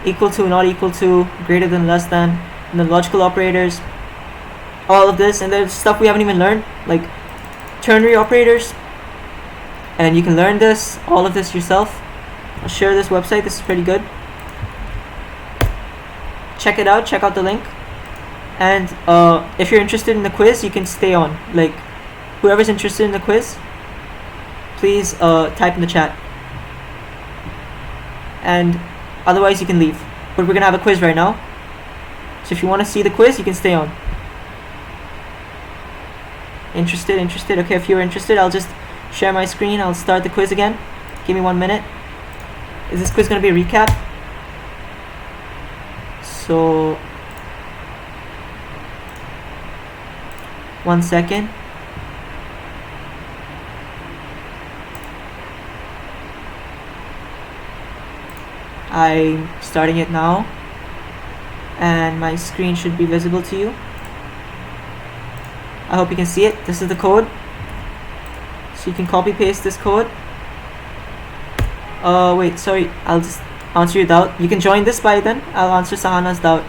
Equal to, not equal to, greater than, less than, and the logical operators. All of this, and there's stuff we haven't even learned, like ternary operators. And you can learn this, all of this yourself. I'll share this website. This is pretty good. Check it out. Check out the link. And if you're interested in the quiz, you can stay on. Like, whoever's interested in the quiz, please type in the chat. And otherwise you can leave. But we're gonna have a quiz right now. So if you want to see the quiz, you can stay on. Interested? Okay, if you're interested, I'll just share my screen. I'll start the quiz again. Give me 1 minute. Is this quiz gonna be a recap? So 1 second. I'm starting it now, and my screen should be visible to you. I hope you can see it. This is the code, so you can copy paste this code. Wait, sorry, I'll just answer your doubt. You can join this by then. I'll answer Sahana's doubt.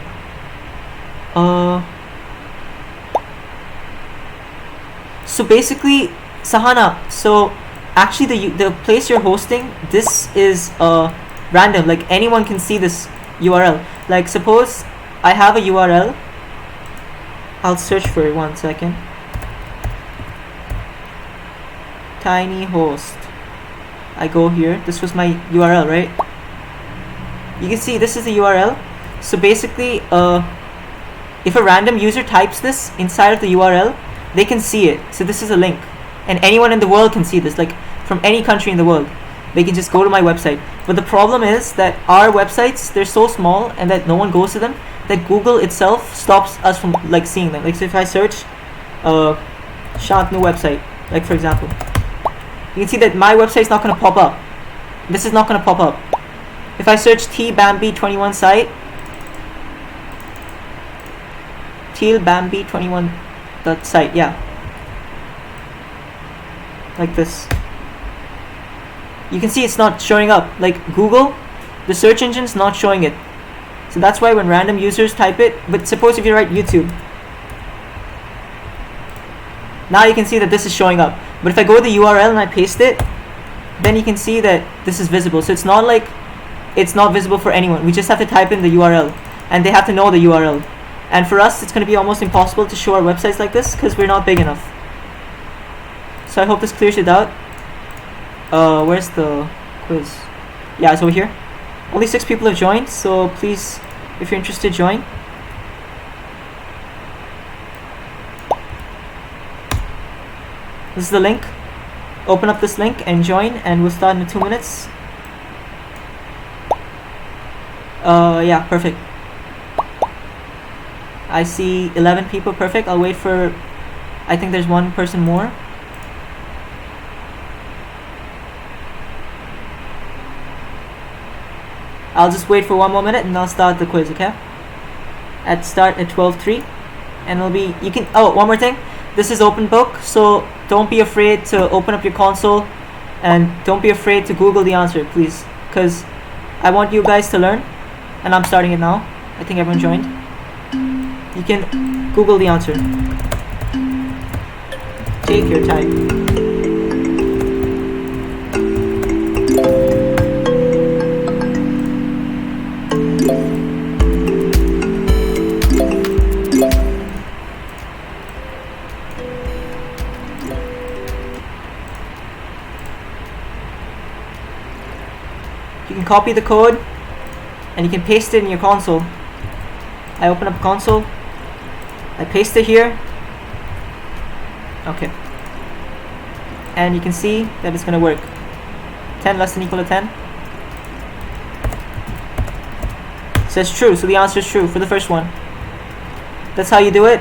So basically, Sahana, so actually the place you're hosting, this is random. Like, anyone can see this URL. Like, suppose I have a URL. I'll search for it. 1 second. Tiny host. I go here. This was my URL, right? You can see this is the URL. So basically, if a random user types this inside of the URL, they can see it. So this is a link, and anyone in the world can see this, like from any country in the world. They can just go to my website. But the problem is that our websites, they're so small and that no one goes to them, that Google itself stops us from like seeing them. Like, so if I search Shantanu website, like for example, you can see that my website's not going to pop up. This is not going to pop up. If I search tbambi21 site, tbambi21.site, yeah, like this, you can see it's not showing up. Like Google, the search engine's not showing it. So that's why when random users type it, but suppose if you write YouTube, now you can see that this is showing up. But if I go to the URL and I paste it, then you can see that this is visible. So it's not like it's not visible for anyone. We just have to type in the URL, and they have to know the URL. And for us, it's going to be almost impossible to show our websites like this because we're not big enough. So I hope this clears it out. Where's the quiz? Yeah, it's over here. Only 6 people have joined, so please, if you're interested, join. This is the link. Open up this link and join, and we'll start in 2 minutes. Yeah, perfect. I see 11 people, perfect. I'll wait for, I think there's 1 person more. I'll just wait for 1 more minute and I'll start the quiz, okay? Start at 12:03, and it'll be, you can, oh, one more thing. This is open book, so don't be afraid to open up your console, and don't be afraid to Google the answer, please, because I want you guys to learn, and I'm starting it now. I think everyone joined. You can Google the answer. Take your time. You can copy the code and you can paste it in your console. I open up console, I paste it here. Okay. And you can see that it's going to work. 10 less than equal to 10. Says true, so the answer is true for the first one. That's how you do it.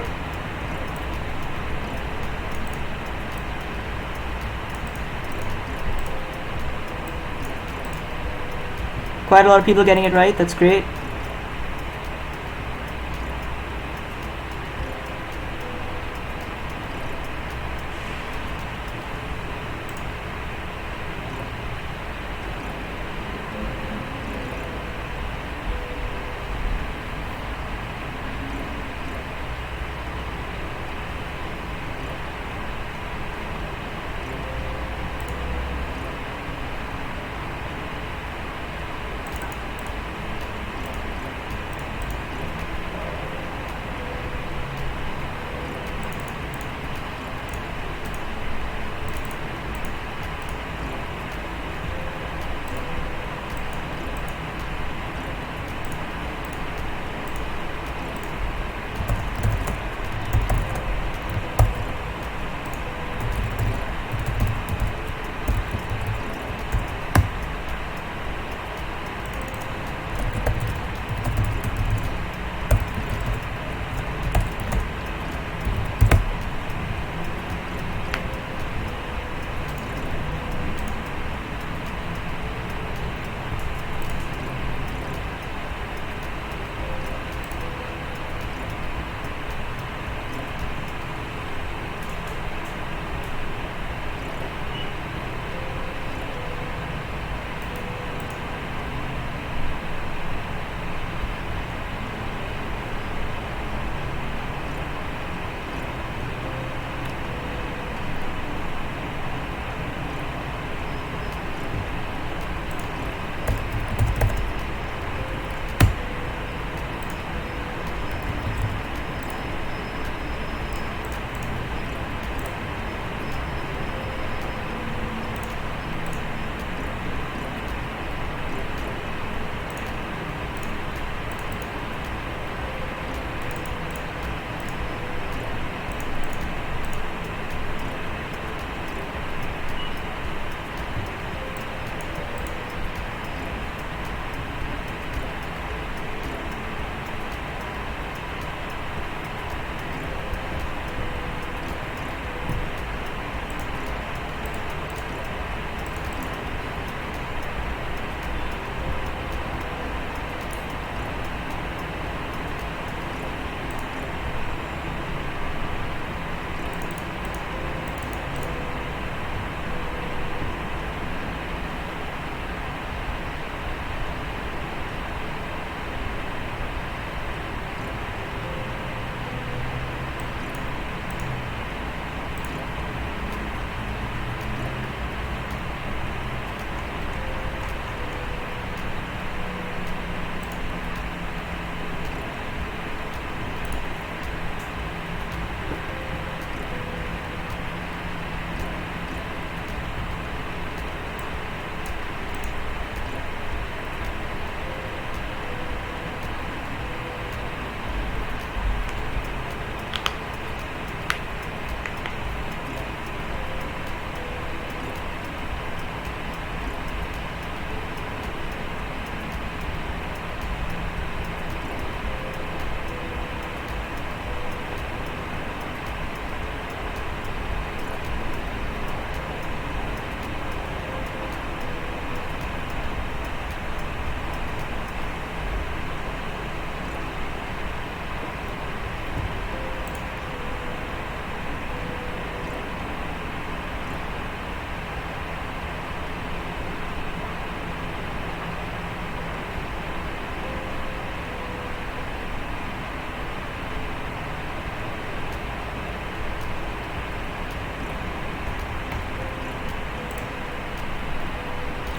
Quite a lot of people getting it right, that's great.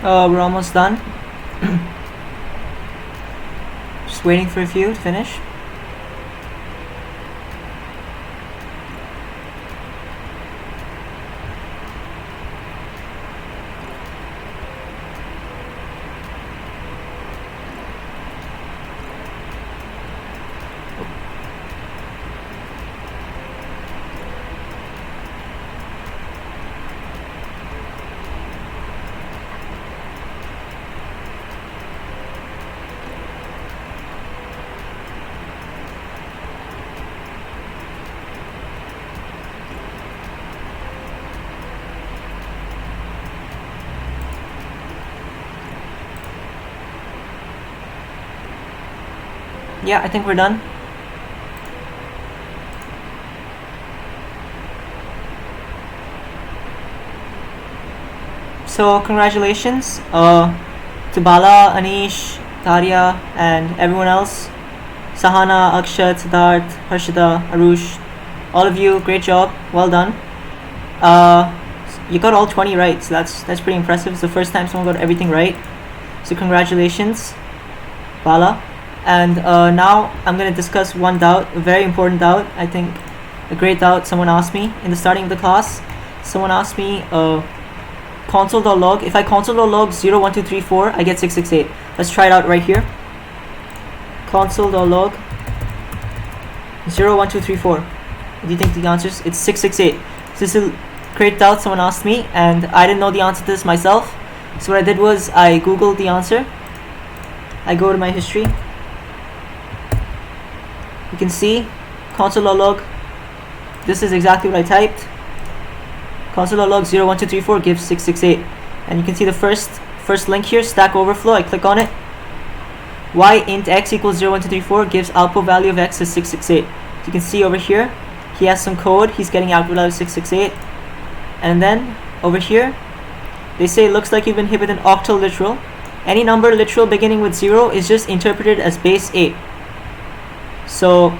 We're almost done. Just waiting for a few to finish. Yeah, I think we're done. So congratulations to Bala, Anish, Tarya, and everyone else. Sahana, Akshat, Siddharth, Harshita, Arush, all of you, great job, well done. You got all 20 right, so that's pretty impressive. It's the first time someone got everything right. So congratulations, Bala. And now I'm going to discuss one doubt, a very important doubt, I think a great doubt someone asked me in the starting of the class. Someone asked me console.log, if I console.log 0, 1, 2, 3, 4, I get 668. Let's try it out right here. Console.log 0, 1, 2, 3, 4. What do you think the answer is? It's 668. So this is a great doubt someone asked me, and I didn't know the answer to this myself. So what I did was I googled the answer. I go to my history. You can see console.log. This is exactly what I typed. Console.log 0, 1, 2, 3, 4 gives 668. And you can see the first link here, Stack Overflow. I click on it. Y int x equals 0, 1, 2, 3, 4 gives output value of x is 668. So you can see over here, he has some code. He's getting output value of 668. And then over here, they say it looks like you've been hit with an octal literal. Any number literal beginning with 0 is just interpreted as base 8. So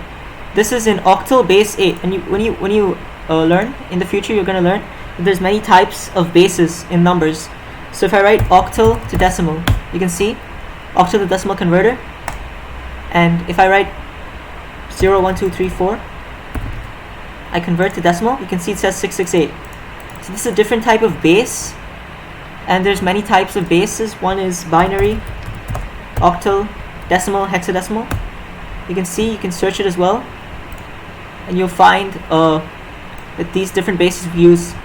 this is an octal base 8. And when you learn in the future, you're going to learn that there's many types of bases in numbers. So if I write octal to decimal, you can see octal to decimal converter. And if I write 0, 1, 2, 3, 4, I convert to decimal. You can see it says 668. So this is a different type of base, and there's many types of bases. One is binary, octal, decimal, hexadecimal. You can see, you can search it as well, and you'll find that these different bases we use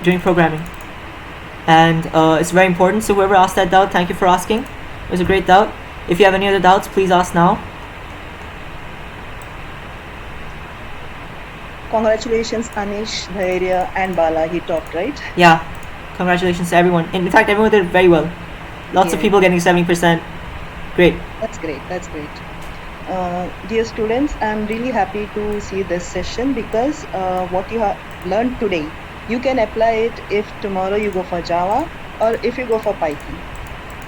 during programming, and it's very important. So whoever asked that doubt, thank you for asking. It was a great doubt. If you have any other doubts, please ask now. Congratulations, Anish, Dhairya, and Bala. He topped, right? Yeah, congratulations to everyone. In fact, everyone did very well. Lots of people getting 70%. Great. That's great. That's great. Dear students, I'm really happy to see this session because what you have learned today, you can apply it if tomorrow you go for Java or if you go for Python.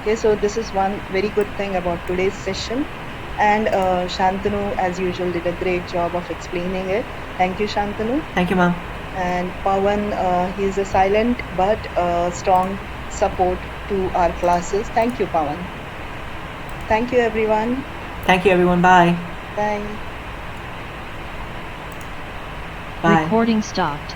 Okay, so this is one very good thing about today's session. And Shantanu, as usual, did a great job of explaining it. Thank you, Shantanu. Thank you, ma'am. And Pawan, he's a silent but strong support to our classes. Thank you, Pawan. Thank you, everyone. Thank you, everyone. Bye. Bye. Bye. Recording stopped.